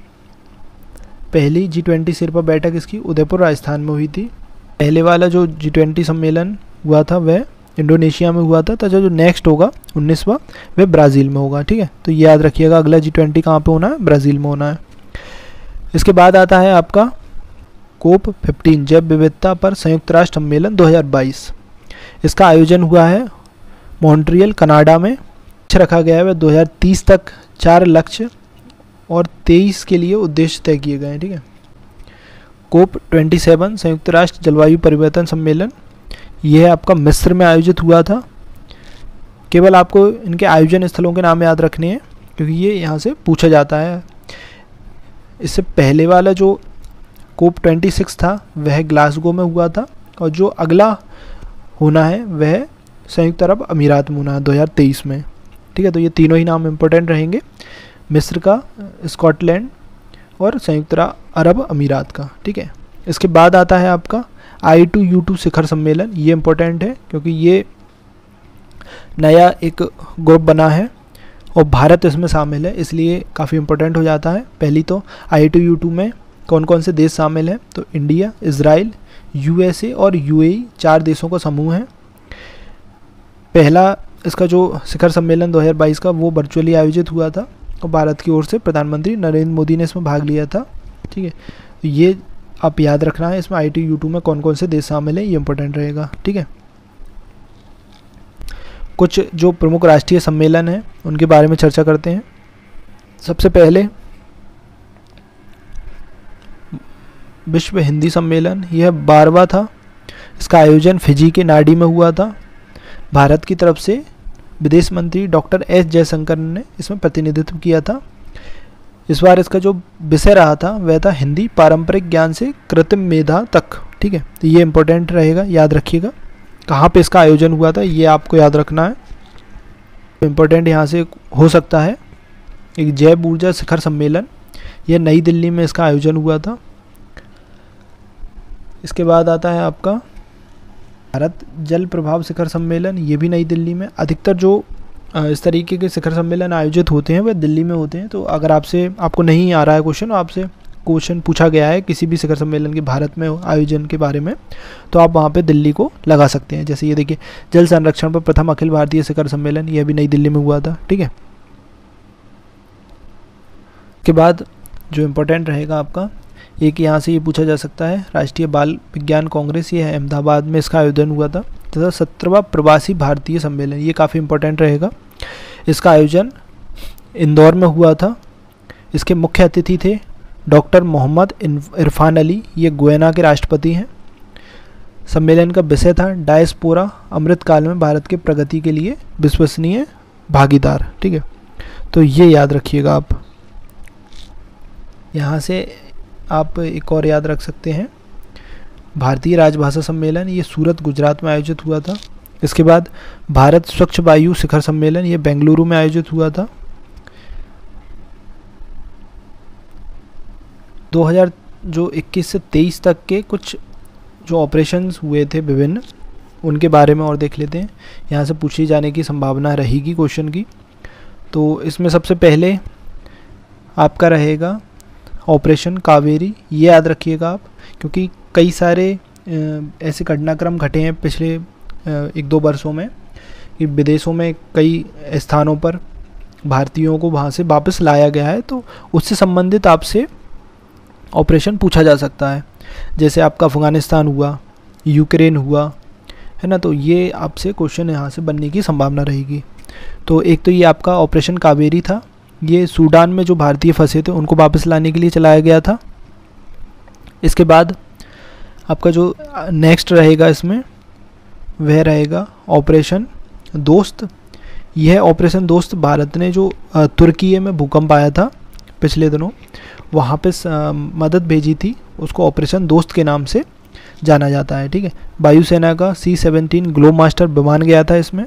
पहली G20 शेरपा बैठक इसकी उदयपुर राजस्थान में हुई थी। पहले वाला जो G20 सम्मेलन हुआ था वह इंडोनेशिया में हुआ था, तथा जो नेक्स्ट होगा 19वां वह ब्राज़ील में होगा, ठीक है। तो ये याद रखिएगा, अगला G20 कहाँ पे होना है, ब्राज़ील में होना है। इसके बाद आता है आपका COP15 जैव विविधता पर संयुक्त राष्ट्र सम्मेलन 2022। इसका आयोजन हुआ है मॉन्ट्रियल कनाडा में। लक्ष्य रखा गया है वह 2030 तक 4 लक्ष्य और 23 के लिए उद्देश्य तय किए गए हैं, ठीक है। COP27 संयुक्त राष्ट्र जलवायु परिवर्तन सम्मेलन, यह आपका मिस्र में आयोजित हुआ था। केवल आपको इनके आयोजन स्थलों के नाम याद रखने हैं, क्योंकि ये यहाँ से पूछा जाता है। इससे पहले वाला जो COP26 था वह ग्लासगो में हुआ था, और जो अगला होना है वह संयुक्त अरब अमीरात में होना है 2023 में, ठीक है। तो ये तीनों ही नाम इम्पोर्टेंट रहेंगे, मिस्र का, स्कॉटलैंड और संयुक्त अरब अमीरात का, ठीक है। इसके बाद आता है आपका I2U2 शिखर सम्मेलन। ये इम्पोर्टेंट है क्योंकि ये नया एक ग्रुप बना है और भारत इसमें शामिल है, इसलिए काफ़ी इम्पोर्टेंट हो जाता है। पहली तो I2U2 में कौन कौन से देश शामिल हैं, तो इंडिया, इजराइल, USA और UAE 4 देशों का समूह है। पहला इसका जो शिखर सम्मेलन 2022 का वो वर्चुअली आयोजित हुआ था और भारत की ओर से प्रधानमंत्री नरेंद्र मोदी ने इसमें भाग लिया था। ठीक है, तो ये आप याद रखना है। इसमें ITU-2 में कौन कौन से देश शामिल हैं ये इंपॉर्टेंट रहेगा। ठीक है, कुछ जो प्रमुख राष्ट्रीय सम्मेलन हैं उनके बारे में चर्चा करते हैं। सबसे पहले विश्व हिंदी सम्मेलन, यह 12वां था। इसका आयोजन फिजी के नाडी में हुआ था। भारत की तरफ से विदेश मंत्री डॉक्टर S जयशंकर ने इसमें प्रतिनिधित्व किया था। इस बार इसका जो विषय रहा था वह था हिंदी पारंपरिक ज्ञान से कृत्रिम मेधा तक। ठीक है, तो ये इंपॉर्टेंट रहेगा, याद रखिएगा। कहाँ पे इसका आयोजन हुआ था ये आपको याद रखना है। इम्पोर्टेंट यहाँ से हो सकता है एक जैव ऊर्जा शिखर सम्मेलन, यह नई दिल्ली में इसका आयोजन हुआ था। इसके बाद आता है आपका भारत जल प्रभाव शिखर सम्मेलन, ये भी नई दिल्ली में। अधिकतर जो इस तरीके के शिखर सम्मेलन आयोजित होते हैं वह दिल्ली में होते हैं। तो अगर आपको नहीं आ रहा है क्वेश्चन, आपसे क्वेश्चन पूछा गया है किसी भी शिखर सम्मेलन के भारत में आयोजन के बारे में, तो आप वहाँ पे दिल्ली को लगा सकते हैं। जैसे ये देखिए, जल संरक्षण पर प्रथम अखिल भारतीय शिखर सम्मेलन, यह भी नई दिल्ली में हुआ था। ठीक है, के बाद जो इम्पोर्टेंट रहेगा आपका, एक यहाँ से ये पूछा जा सकता है राष्ट्रीय बाल विज्ञान कांग्रेस, ये है अहमदाबाद में इसका आयोजन हुआ था। तथा 17वां प्रवासी भारतीय सम्मेलन, ये काफ़ी इंपॉर्टेंट रहेगा। इसका आयोजन इंदौर में हुआ था। इसके मुख्य अतिथि थे डॉक्टर मोहम्मद इरफान अली, ये गुयाना के राष्ट्रपति हैं। सम्मेलन का विषय था डायस्पोरा अमृतकाल में भारत के प्रगति के लिए विश्वसनीय भागीदार। ठीक है, तो ये याद रखिएगा आप। यहाँ से आप एक और याद रख सकते हैं भारतीय राजभाषा सम्मेलन, ये सूरत गुजरात में आयोजित हुआ था। इसके बाद भारत स्वच्छ वायु शिखर सम्मेलन, ये बेंगलुरु में आयोजित हुआ था। 2021 से 23 तक के कुछ जो ऑपरेशंस हुए थे विभिन्न, उनके बारे में और देख लेते हैं। यहाँ से पूछी जाने की संभावना रहेगी क्वेश्चन की। तो इसमें सबसे पहले आपका रहेगा ऑपरेशन कावेरी, ये याद रखिएगा आप, क्योंकि कई सारे ऐसे घटनाक्रम घटे हैं पिछले 1-2 वर्षों में कि विदेशों में कई स्थानों पर भारतीयों को वहाँ से वापस लाया गया है। तो उससे संबंधित आपसे ऑपरेशन पूछा जा सकता है। जैसे आपका अफ़गानिस्तान हुआ, यूक्रेन हुआ, है ना, तो ये आपसे क्वेश्चन यहाँ से बनने की संभावना रहेगी। तो एक तो ये आपका ऑपरेशन कावेरी था, ये सूडान में जो भारतीय फंसे थे उनको वापस लाने के लिए चलाया गया था। इसके बाद आपका जो नेक्स्ट रहेगा इसमें वह रहेगा ऑपरेशन दोस्त। यह ऑपरेशन दोस्त भारत ने जो तुर्की में भूकंप आया था पिछले दिनों, वहाँ पे मदद भेजी थी, उसको ऑपरेशन दोस्त के नाम से जाना जाता है। ठीक है, वायुसेना का C-17 ग्लोबमास्टर विमान गया था इसमें।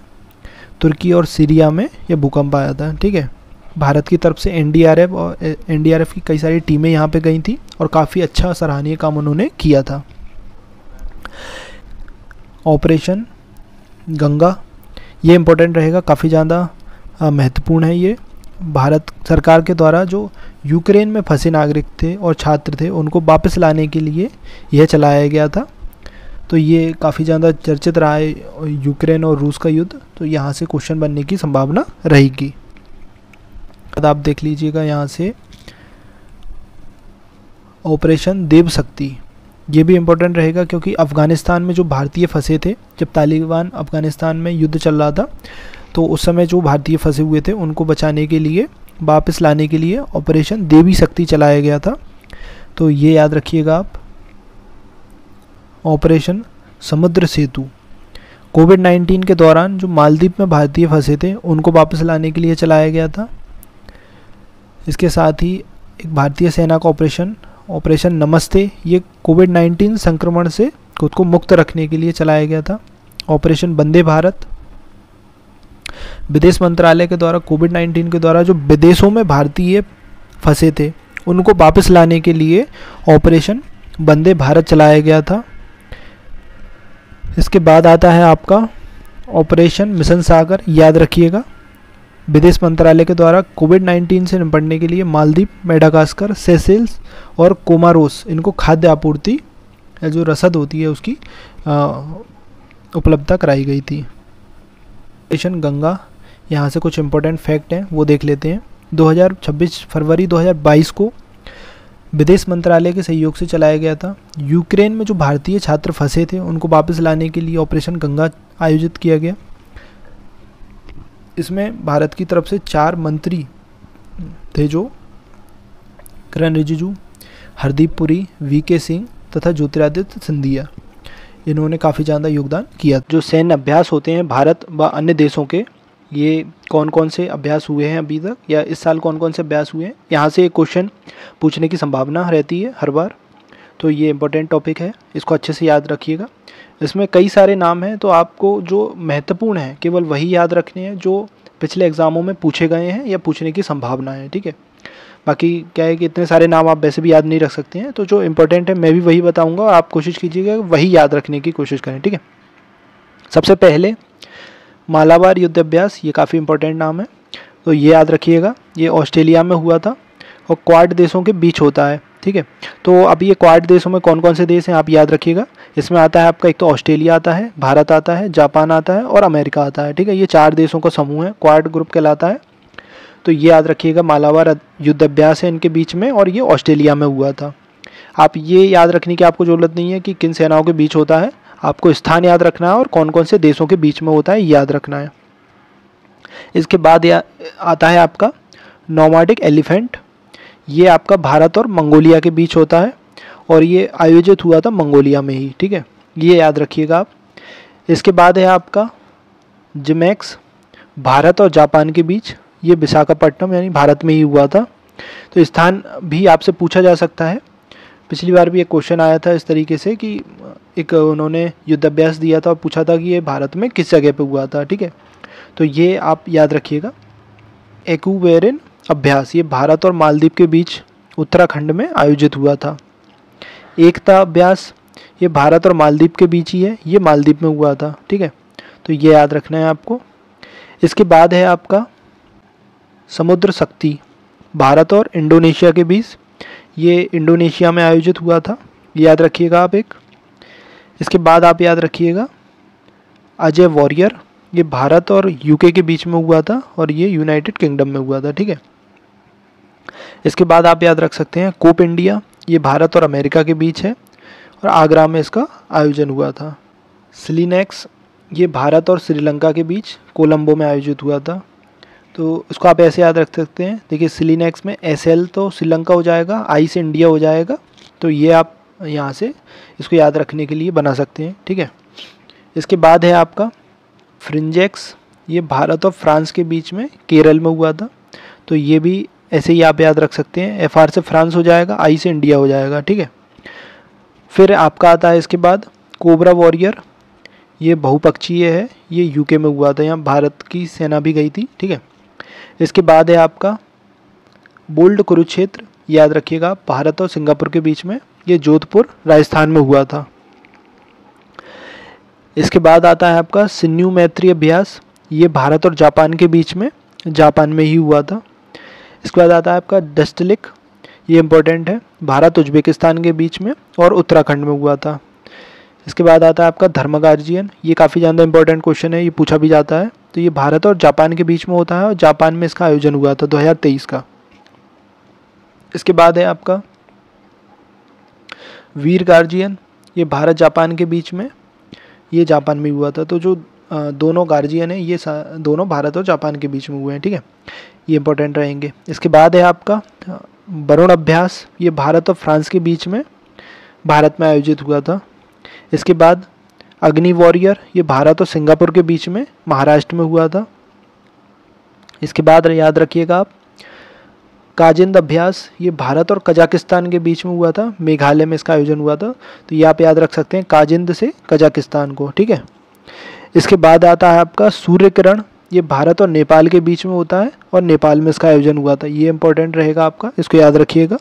तुर्की और सीरिया में यह भूकंप आया था। ठीक है, भारत की तरफ से NDRF की कई सारी टीमें यहाँ पे गई थी और काफ़ी अच्छा सराहनीय काम उन्होंने किया था। ऑपरेशन गंगा, ये इम्पोर्टेंट रहेगा, काफ़ी ज़्यादा महत्वपूर्ण है। ये भारत सरकार के द्वारा जो यूक्रेन में फंसे नागरिक थे और छात्र थे उनको वापस लाने के लिए यह चलाया गया था। तो ये काफ़ी ज़्यादा चर्चित रहा है यूक्रेन और रूस का युद्ध, तो यहाँ से क्वेश्चन बनने की संभावना रहेगी। आप देख लीजिएगा यहाँ से ऑपरेशन देव शक्ति, ये भी इम्पोर्टेंट रहेगा, क्योंकि अफ़गानिस्तान में जो भारतीय फंसे थे, जब तालिबान अफ़गानिस्तान में युद्ध चल रहा था, तो उस समय जो भारतीय फंसे हुए थे उनको बचाने के लिए, वापस लाने के लिए ऑपरेशन देवी शक्ति चलाया गया था। तो ये याद रखिएगा आप। ऑपरेशन समुद्र सेतु, कोविड-19 के दौरान जो मालदीव में भारतीय फंसे थे उनको वापस लाने के लिए चलाया गया था। इसके साथ ही एक भारतीय सेना का ऑपरेशन नमस्ते, ये कोविड-19 संक्रमण से खुद को मुक्त रखने के लिए चलाया गया था। ऑपरेशन वंदे भारत, विदेश मंत्रालय के द्वारा कोविड-19 के द्वारा जो विदेशों में भारतीय फंसे थे उनको वापस लाने के लिए ऑपरेशन वंदे भारत चलाया गया था। इसके बाद आता है आपका ऑपरेशन मिशन सागर, याद रखिएगा, विदेश मंत्रालय के द्वारा कोविड-19 से निपटने के लिए मालदीव, मेडागास्कर, सेशेल्स और कोमारोस, इनको खाद्य आपूर्ति जो रसद होती है उसकी उपलब्धता कराई गई थी। ऑपरेशन गंगा, यहाँ से कुछ इंपॉर्टेंट फैक्ट हैं वो देख लेते हैं। 2026 फरवरी 2022 को विदेश मंत्रालय के सहयोग से चलाया गया था। यूक्रेन में जो भारतीय छात्र फंसे थे उनको वापस लाने के लिए ऑपरेशन गंगा आयोजित किया गया। इसमें भारत की तरफ से 4 मंत्री थे, जो किरण रिजिजू, हरदीप पुरी, वीके सिंह तथा ज्योतिरादित्य सिंधिया। इन्होंने काफ़ी ज़्यादा योगदान किया। जो सैन्य अभ्यास होते हैं भारत व अन्य देशों के, ये कौन कौन से अभ्यास हुए हैं अभी तक, या इस साल कौन कौन से अभ्यास हुए हैं, यहाँ से एक क्वेश्चन पूछने की संभावना रहती है हर बार। तो ये इंपॉर्टेंट टॉपिक है, इसको अच्छे से याद रखिएगा। इसमें कई सारे नाम हैं, तो आपको जो महत्वपूर्ण है केवल वही याद रखने हैं जो पिछले एग्जामों में पूछे गए हैं या पूछने की संभावना है, ठीक है। बाकी क्या है कि इतने सारे नाम आप वैसे भी याद नहीं रख सकते हैं, तो जो इंपॉर्टेंट है मैं भी वही बताऊंगा और आप कोशिश कीजिएगा वही याद रखने की कोशिश करें, ठीक है। सबसे पहले मालाबार युद्ध अभ्यास, ये काफ़ी इंपॉर्टेंट नाम है, तो ये याद रखिएगा। ये ऑस्ट्रेलिया में हुआ था और क्वाड देशों के बीच होता है, ठीक है। तो अब ये क्वाड देशों में कौन कौन से देश हैं आप याद रखिएगा। इसमें आता है आपका, एक तो ऑस्ट्रेलिया आता है, भारत आता है, जापान आता है और अमेरिका आता है, ठीक है। ये 4 देशों का समूह है, क्वाड ग्रुप कहलाता है। तो ये याद रखिएगा, मालाबार युद्ध अभ्यास है इनके बीच में और ये ऑस्ट्रेलिया में हुआ था। आप ये याद रखने की आपको ज़रूरत नहीं है कि किन सेनाओं के बीच होता है, आपको स्थान याद रखना है और कौन कौन से देशों के बीच में होता है याद रखना है। इसके बाद आता है आपका नोमाडिक एलिफेंट, ये आपका भारत और मंगोलिया के बीच होता है और ये आयोजित हुआ था मंगोलिया में ही, ठीक है, ये याद रखिएगा आप। इसके बाद है आपका जिमैक्स, भारत और जापान के बीच, ये विशाखापट्टनम यानी भारत में ही हुआ था। तो स्थान भी आपसे पूछा जा सकता है, पिछली बार भी एक क्वेश्चन आया था इस तरीके से कि एक उन्होंने युद्ध अभ्यास दिया था और पूछा था कि ये भारत में किस जगह पे हुआ था, ठीक है। तो ये आप याद रखिएगा। एक्वेरिन अभ्यास, ये भारत और मालदीव के बीच उत्तराखंड में आयोजित हुआ था। एकता अभ्यास, ये भारत और मालदीव के बीच ही है, ये मालदीव में हुआ था, ठीक है। तो ये याद रखना है आपको। इसके बाद है आपका समुद्र शक्ति, भारत और इंडोनेशिया के बीच, ये इंडोनेशिया में आयोजित हुआ था, ये याद रखिएगा आप एक। इसके बाद आप याद रखिएगा अजय वॉरियर, ये भारत और यूके के बीच में हुआ था और ये यूनाइटेड किंगडम में हुआ था, ठीक है। इसके बाद आप याद रख सकते हैं कोप इंडिया, ये भारत और अमेरिका के बीच है और आगरा में इसका आयोजन हुआ था। सिलीनेक्स, ये भारत और श्रीलंका के बीच कोलंबो में आयोजित हुआ था। तो इसको आप ऐसे याद रख सकते हैं, देखिए सिलीनेक्स में SL तो श्रीलंका हो जाएगा, I से इंडिया हो जाएगा, तो ये आप यहाँ से इसको याद रखने के लिए बना सकते हैं, ठीक है। इसके बाद है आपका फ्रिंजेक्स, ये भारत और फ्रांस के बीच में केरल में हुआ था, तो ये भी ऐसे ही आप याद रख सकते हैं। FR से फ्रांस हो जाएगा, I से इंडिया हो जाएगा, ठीक है। फिर आपका आता है इसके बाद कोबरा वॉरियर, ये बहुपक्षीय है, ये UK में हुआ था, यहाँ भारत की सेना भी गई थी, ठीक है। इसके बाद है आपका बोल्ड कुरुक्षेत्र, याद रखिएगा, भारत और सिंगापुर के बीच में, ये जोधपुर राजस्थान में हुआ था। इसके बाद आता है आपका सिन्यू मैत्री अभ्यास, ये भारत और जापान के बीच में, जापान में ही हुआ था। इसके बाद आता है आपका डस्टलिक, ये इम्पोर्टेंट है, भारत उज्बेकिस्तान के बीच में और उत्तराखंड में हुआ था। इसके बाद आता है आपका धर्मगार्जियन, ये काफ़ी ज़्यादा इंपॉर्टेंट क्वेश्चन है, ये पूछा भी जाता है। तो ये भारत और जापान के बीच में होता है और जापान में इसका आयोजन हुआ था 2023 का। इसके बाद है आपका वीर गार्जियन, ये भारत जापान के बीच में, ये जापान में हुआ था। तो जो दोनों गार्जियन है ये दोनों भारत और जापान के बीच में हुए हैं, ठीक है, ये इंपॉर्टेंट रहेंगे। इसके बाद है आपका वरुण अभ्यास, ये भारत और फ्रांस के बीच में, भारत में आयोजित हुआ था। इसके बाद अग्नि वॉरियर, ये भारत और सिंगापुर के बीच में, महाराष्ट्र में हुआ था। इसके बाद याद रखिएगा आप काजिंद अभ्यास, ये भारत और कजाकिस्तान के बीच में हुआ था, मेघालय में इसका आयोजन हुआ था। तो ये आप याद रख सकते हैं काजिंद से कजाकिस्तान को, ठीक है। इसके बाद आता है आपका सूर्य किरण, ये भारत और नेपाल के बीच में होता है और नेपाल में इसका आयोजन हुआ था, ये इंपॉर्टेंट रहेगा आपका, इसको याद रखिएगा।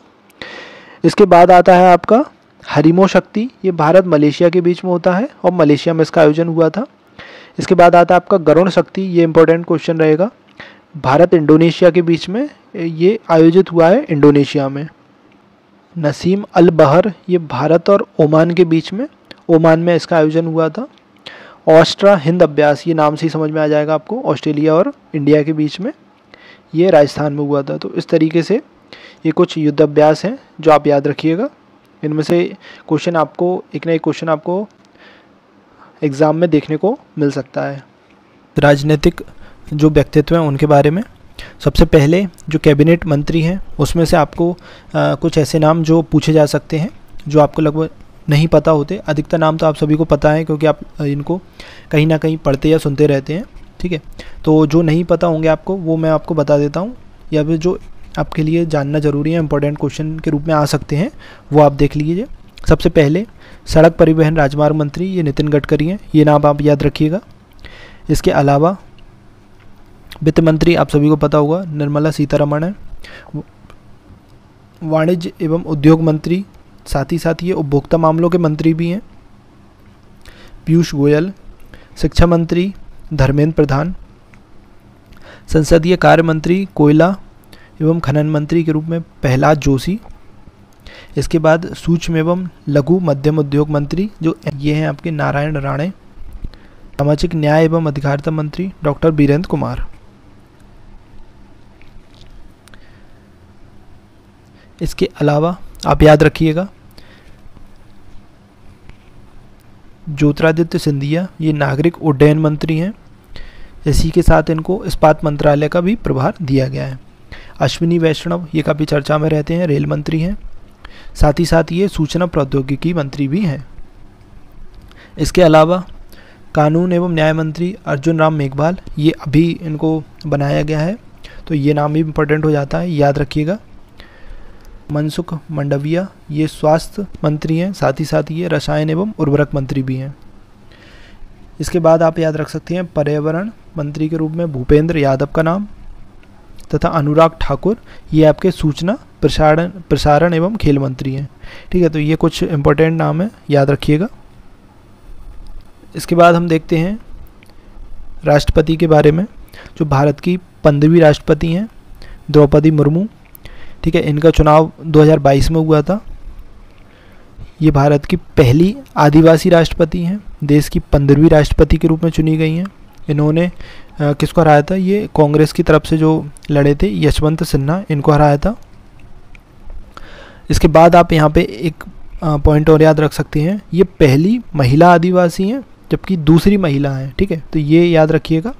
इसके बाद आता है आपका हरिमो शक्ति, ये भारत मलेशिया के बीच में होता है और मलेशिया में इसका आयोजन हुआ था। इसके बाद आता है आपका गरुण शक्ति, ये इंपॉर्टेंट क्वेश्चन रहेगा, भारत इंडोनेशिया के बीच में ये आयोजित हुआ है, इंडोनेशिया में। नसीम अल बहर, ये भारत और ओमान के बीच में, ओमान में इसका आयोजन हुआ था। ऑस्ट्रा हिंद अभ्यास, ये नाम से ही समझ में आ जाएगा आपको, ऑस्ट्रेलिया और इंडिया के बीच में, ये राजस्थान में हुआ था। तो इस तरीके से ये कुछ युद्ध अभ्यास हैं जो आप याद रखिएगा। इनमें से क्वेश्चन आपको, एक ना एक क्वेश्चन आपको एग्ज़ाम में देखने को मिल सकता है। राजनीतिक जो व्यक्तित्व हैं उनके बारे में, सबसे पहले जो कैबिनेट मंत्री हैं उसमें से आपको कुछ ऐसे नाम जो पूछे जा सकते हैं जो आपको लगभग नहीं पता होते। अधिकतर नाम तो आप सभी को पता है क्योंकि आप इनको कहीं ना कहीं पढ़ते या सुनते रहते हैं, ठीक है। तो जो नहीं पता होंगे आपको वो मैं आपको बता देता हूँ, या फिर जो आपके लिए जानना ज़रूरी है, इंपॉर्टेंट क्वेश्चन के रूप में आ सकते हैं, वो आप देख लीजिए। सबसे पहले सड़क परिवहन राजमार्ग मंत्री, ये नितिन गडकरी हैं, ये नाम आप याद रखिएगा। इसके अलावा वित्त मंत्री आप सभी को पता होगा, निर्मला सीतारमण है। वाणिज्य एवं उद्योग मंत्री, साथ ही साथ ये उपभोक्ता मामलों के मंत्री भी हैं, पीयूष गोयल। शिक्षा मंत्री धर्मेंद्र प्रधान। संसदीय कार्य मंत्री कोयला एवं खनन मंत्री के रूप में प्रहलाद जोशी। इसके बाद सूक्ष्म एवं लघु मध्यम उद्योग मंत्री जो ये हैं आपके नारायण राणे। सामाजिक न्याय एवं अधिकारिता मंत्री डॉक्टर वीरेंद्र कुमार। इसके अलावा आप याद रखिएगा ज्योतिरादित्य सिंधिया, ये नागरिक उड्डयन मंत्री हैं। इसी के साथ इनको इस्पात मंत्रालय का भी प्रभार दिया गया है। अश्विनी वैष्णव, ये काफ़ी चर्चा में रहते हैं, रेल मंत्री हैं। साथ ही साथ ये सूचना प्रौद्योगिकी मंत्री भी हैं। इसके अलावा कानून एवं न्याय मंत्री अर्जुन राम मेघवाल, ये अभी इनको बनाया गया है, तो ये नाम भी इम्पोर्टेंट हो जाता है, याद रखिएगा। मनसुख मंडाविया, ये स्वास्थ्य मंत्री हैं, साथ ही साथ ये रसायन एवं उर्वरक मंत्री भी हैं। इसके बाद आप याद रख सकते हैं पर्यावरण मंत्री के रूप में भूपेंद्र यादव का नाम, तथा अनुराग ठाकुर, ये आपके सूचना प्रसारण एवं खेल मंत्री हैं, ठीक है। तो ये कुछ इंपॉर्टेंट नाम है, याद रखिएगा। इसके बाद हम देखते हैं राष्ट्रपति के बारे में, जो भारत की 15वीं राष्ट्रपति हैं द्रौपदी मुर्मू, ठीक है। इनका चुनाव 2022 में हुआ था। ये भारत की पहली आदिवासी राष्ट्रपति हैं, देश की 15वीं राष्ट्रपति के रूप में चुनी गई हैं। इन्होंने किसको हराया था, ये कांग्रेस की तरफ से जो लड़े थे यशवंत सिन्हा, इनको हराया था। इसके बाद आप यहाँ पे एक पॉइंट और याद रख सकते हैं, ये पहली महिला आदिवासी हैं जबकि दूसरी महिला हैं, ठीक है। तो ये याद रखिएगा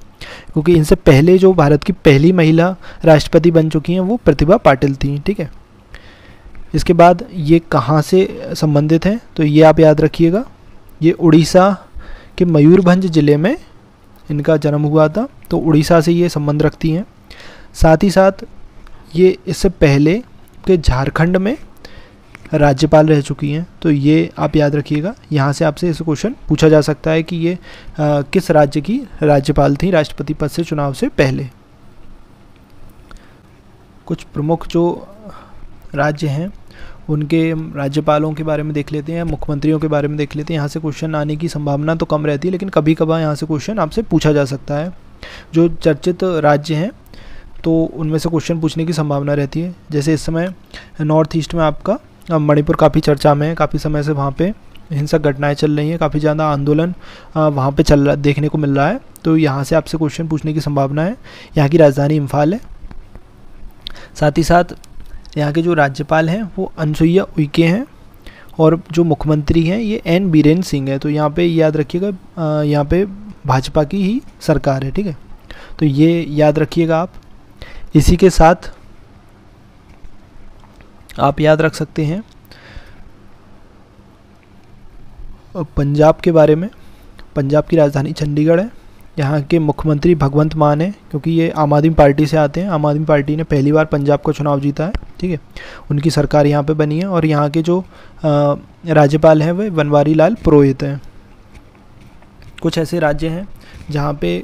क्योंकि इनसे पहले जो भारत की पहली महिला राष्ट्रपति बन चुकी हैं वो प्रतिभा पाटिल थी, ठीक है। इसके बाद ये कहाँ से संबंधित हैं, तो ये आप याद रखिएगा, ये उड़ीसा के मयूरभंज ज़िले में इनका जन्म हुआ था, तो उड़ीसा से ये संबंध रखती हैं। साथ ही साथ ये इससे पहले के झारखंड में राज्यपाल रह चुकी हैं, तो ये आप याद रखिएगा। यहाँ से आपसे इस क्वेश्चन पूछा जा सकता है कि ये किस राज्य की राज्यपाल थी राष्ट्रपति पद से चुनाव से पहले। कुछ प्रमुख जो राज्य हैं उनके राज्यपालों के बारे में देख लेते हैं, मुख्यमंत्रियों के बारे में देख लेते हैं। यहाँ से क्वेश्चन आने की संभावना तो कम रहती है, लेकिन कभी कभार यहाँ से क्वेश्चन आपसे पूछा जा सकता है। जो चर्चित राज्य हैं तो उनमें से क्वेश्चन पूछने की संभावना रहती है। जैसे इस समय नॉर्थ ईस्ट में आपका मणिपुर काफ़ी चर्चा में है, काफ़ी समय से वहाँ पे हिंसक घटनाएं चल रही हैं, काफ़ी ज़्यादा आंदोलन वहाँ पे चल रहा देखने को मिल रहा है, तो यहाँ से आपसे क्वेश्चन पूछने की संभावना है। यहाँ की राजधानी इम्फाल है। साथ ही साथ यहाँ के जो राज्यपाल हैं वो अनसुईया उइके हैं, और जो मुख्यमंत्री हैं ये एन बीरेन सिंह है। तो यहाँ पे याद रखिएगा, यहाँ पे भाजपा की ही सरकार है, ठीक है। तो ये याद रखिएगा आप। इसी के साथ आप याद रख सकते हैं पंजाब के बारे में। पंजाब की राजधानी चंडीगढ़ है। यहाँ के मुख्यमंत्री भगवंत मान है, क्योंकि ये आम आदमी पार्टी से आते हैं। आम आदमी पार्टी ने पहली बार पंजाब का चुनाव जीता है, ठीक है। उनकी सरकार यहाँ पे बनी है। और यहाँ के जो राज्यपाल हैं वे बनवारी लाल पुरोहित हैं। कुछ ऐसे राज्य हैं जहाँ पे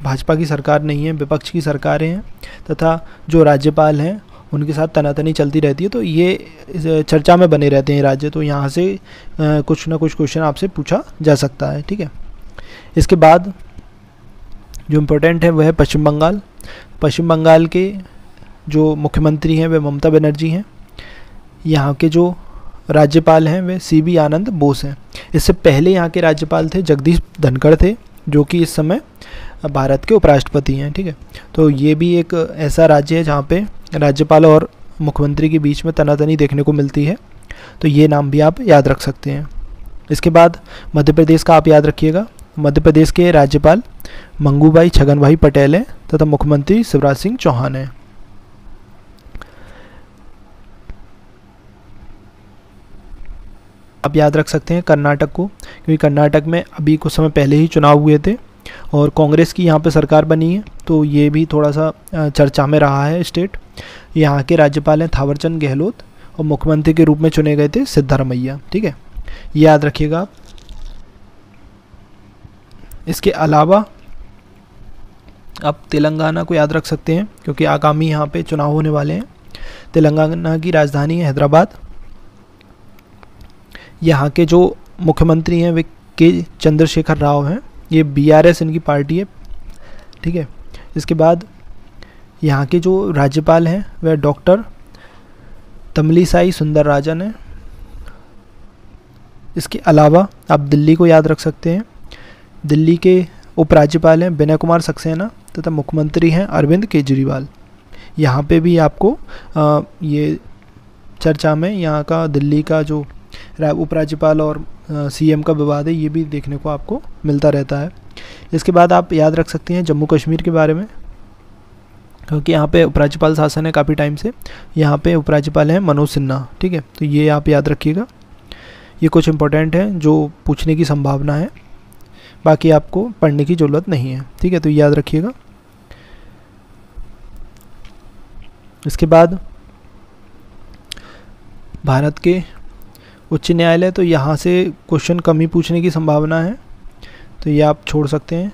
भाजपा की सरकार नहीं है, विपक्ष की सरकारें हैं, तथा जो राज्यपाल हैं उनके साथ तनातनी चलती रहती है, तो ये चर्चा में बने रहते हैं राज्य। तो यहाँ से कुछ ना कुछ क्वेश्चन आपसे पूछा जा सकता है, ठीक है। इसके बाद जो इम्पोर्टेंट है वह है पश्चिम बंगाल। पश्चिम बंगाल के जो मुख्यमंत्री हैं वे ममता बनर्जी हैं। यहाँ के जो राज्यपाल हैं वे CB आनंद बोस हैं। इससे पहले यहाँ के राज्यपाल थे जगदीश धनखड़ थे, जो कि इस समय भारत के उपराष्ट्रपति हैं। ठीक है, तो ये भी एक ऐसा राज्य है जहाँ पे राज्यपाल और मुख्यमंत्री के बीच में तनातनी देखने को मिलती है, तो ये नाम भी आप याद रख सकते हैं। इसके बाद मध्य प्रदेश का आप याद रखिएगा। मध्य प्रदेश के राज्यपाल मंगूभाई छगन भाई पटेल हैं तथा मुख्यमंत्री शिवराज सिंह चौहान हैं। आप याद रख सकते हैं कर्नाटक को, क्योंकि कर्नाटक में अभी कुछ समय पहले ही चुनाव हुए थे और कांग्रेस की यहाँ पे सरकार बनी है, तो ये भी थोड़ा सा चर्चा में रहा है स्टेट। यहाँ के राज्यपाल हैं थावरचंद गहलोत और मुख्यमंत्री के रूप में चुने गए थे सिद्धारमैया। ठीक है, ये याद रखिएगा आप। इसके अलावा आप तेलंगाना को याद रख सकते हैं, क्योंकि आगामी यहाँ पे चुनाव होने वाले हैं। तेलंगाना की राजधानी है हैदराबाद। यहाँ के जो मुख्यमंत्री हैं वे के चंद्रशेखर राव हैं, ये BRS इनकी पार्टी है। ठीक है, इसके बाद यहाँ के जो राज्यपाल हैं वह डॉक्टर तमिलिसाई सुंदरराजन हैं। इसके अलावा आप दिल्ली को याद रख सकते हैं। दिल्ली के उपराज्यपाल हैं विनय कुमार सक्सेना तथा मुख्यमंत्री हैं अरविंद केजरीवाल। यहाँ पे भी आपको ये चर्चा में यहाँ का दिल्ली का जो उपराज्यपाल और CM का विवाद है, ये भी देखने को आपको मिलता रहता है। इसके बाद आप याद रख सकते हैं जम्मू कश्मीर के बारे में, क्योंकि यहाँ पे उपराज्यपाल शासन है काफ़ी टाइम से। यहाँ पे उपराज्यपाल हैं मनोज सिन्हा। ठीक है, तो ये आप याद रखिएगा। ये कुछ इंपॉर्टेंट है जो पूछने की संभावना है, बाकी आपको पढ़ने की ज़रूरत नहीं है। ठीक है, तो याद रखिएगा। इसके बाद भारत के उच्च न्यायालय, तो यहाँ से क्वेश्चन कम ही पूछने की संभावना है, तो ये आप छोड़ सकते हैं।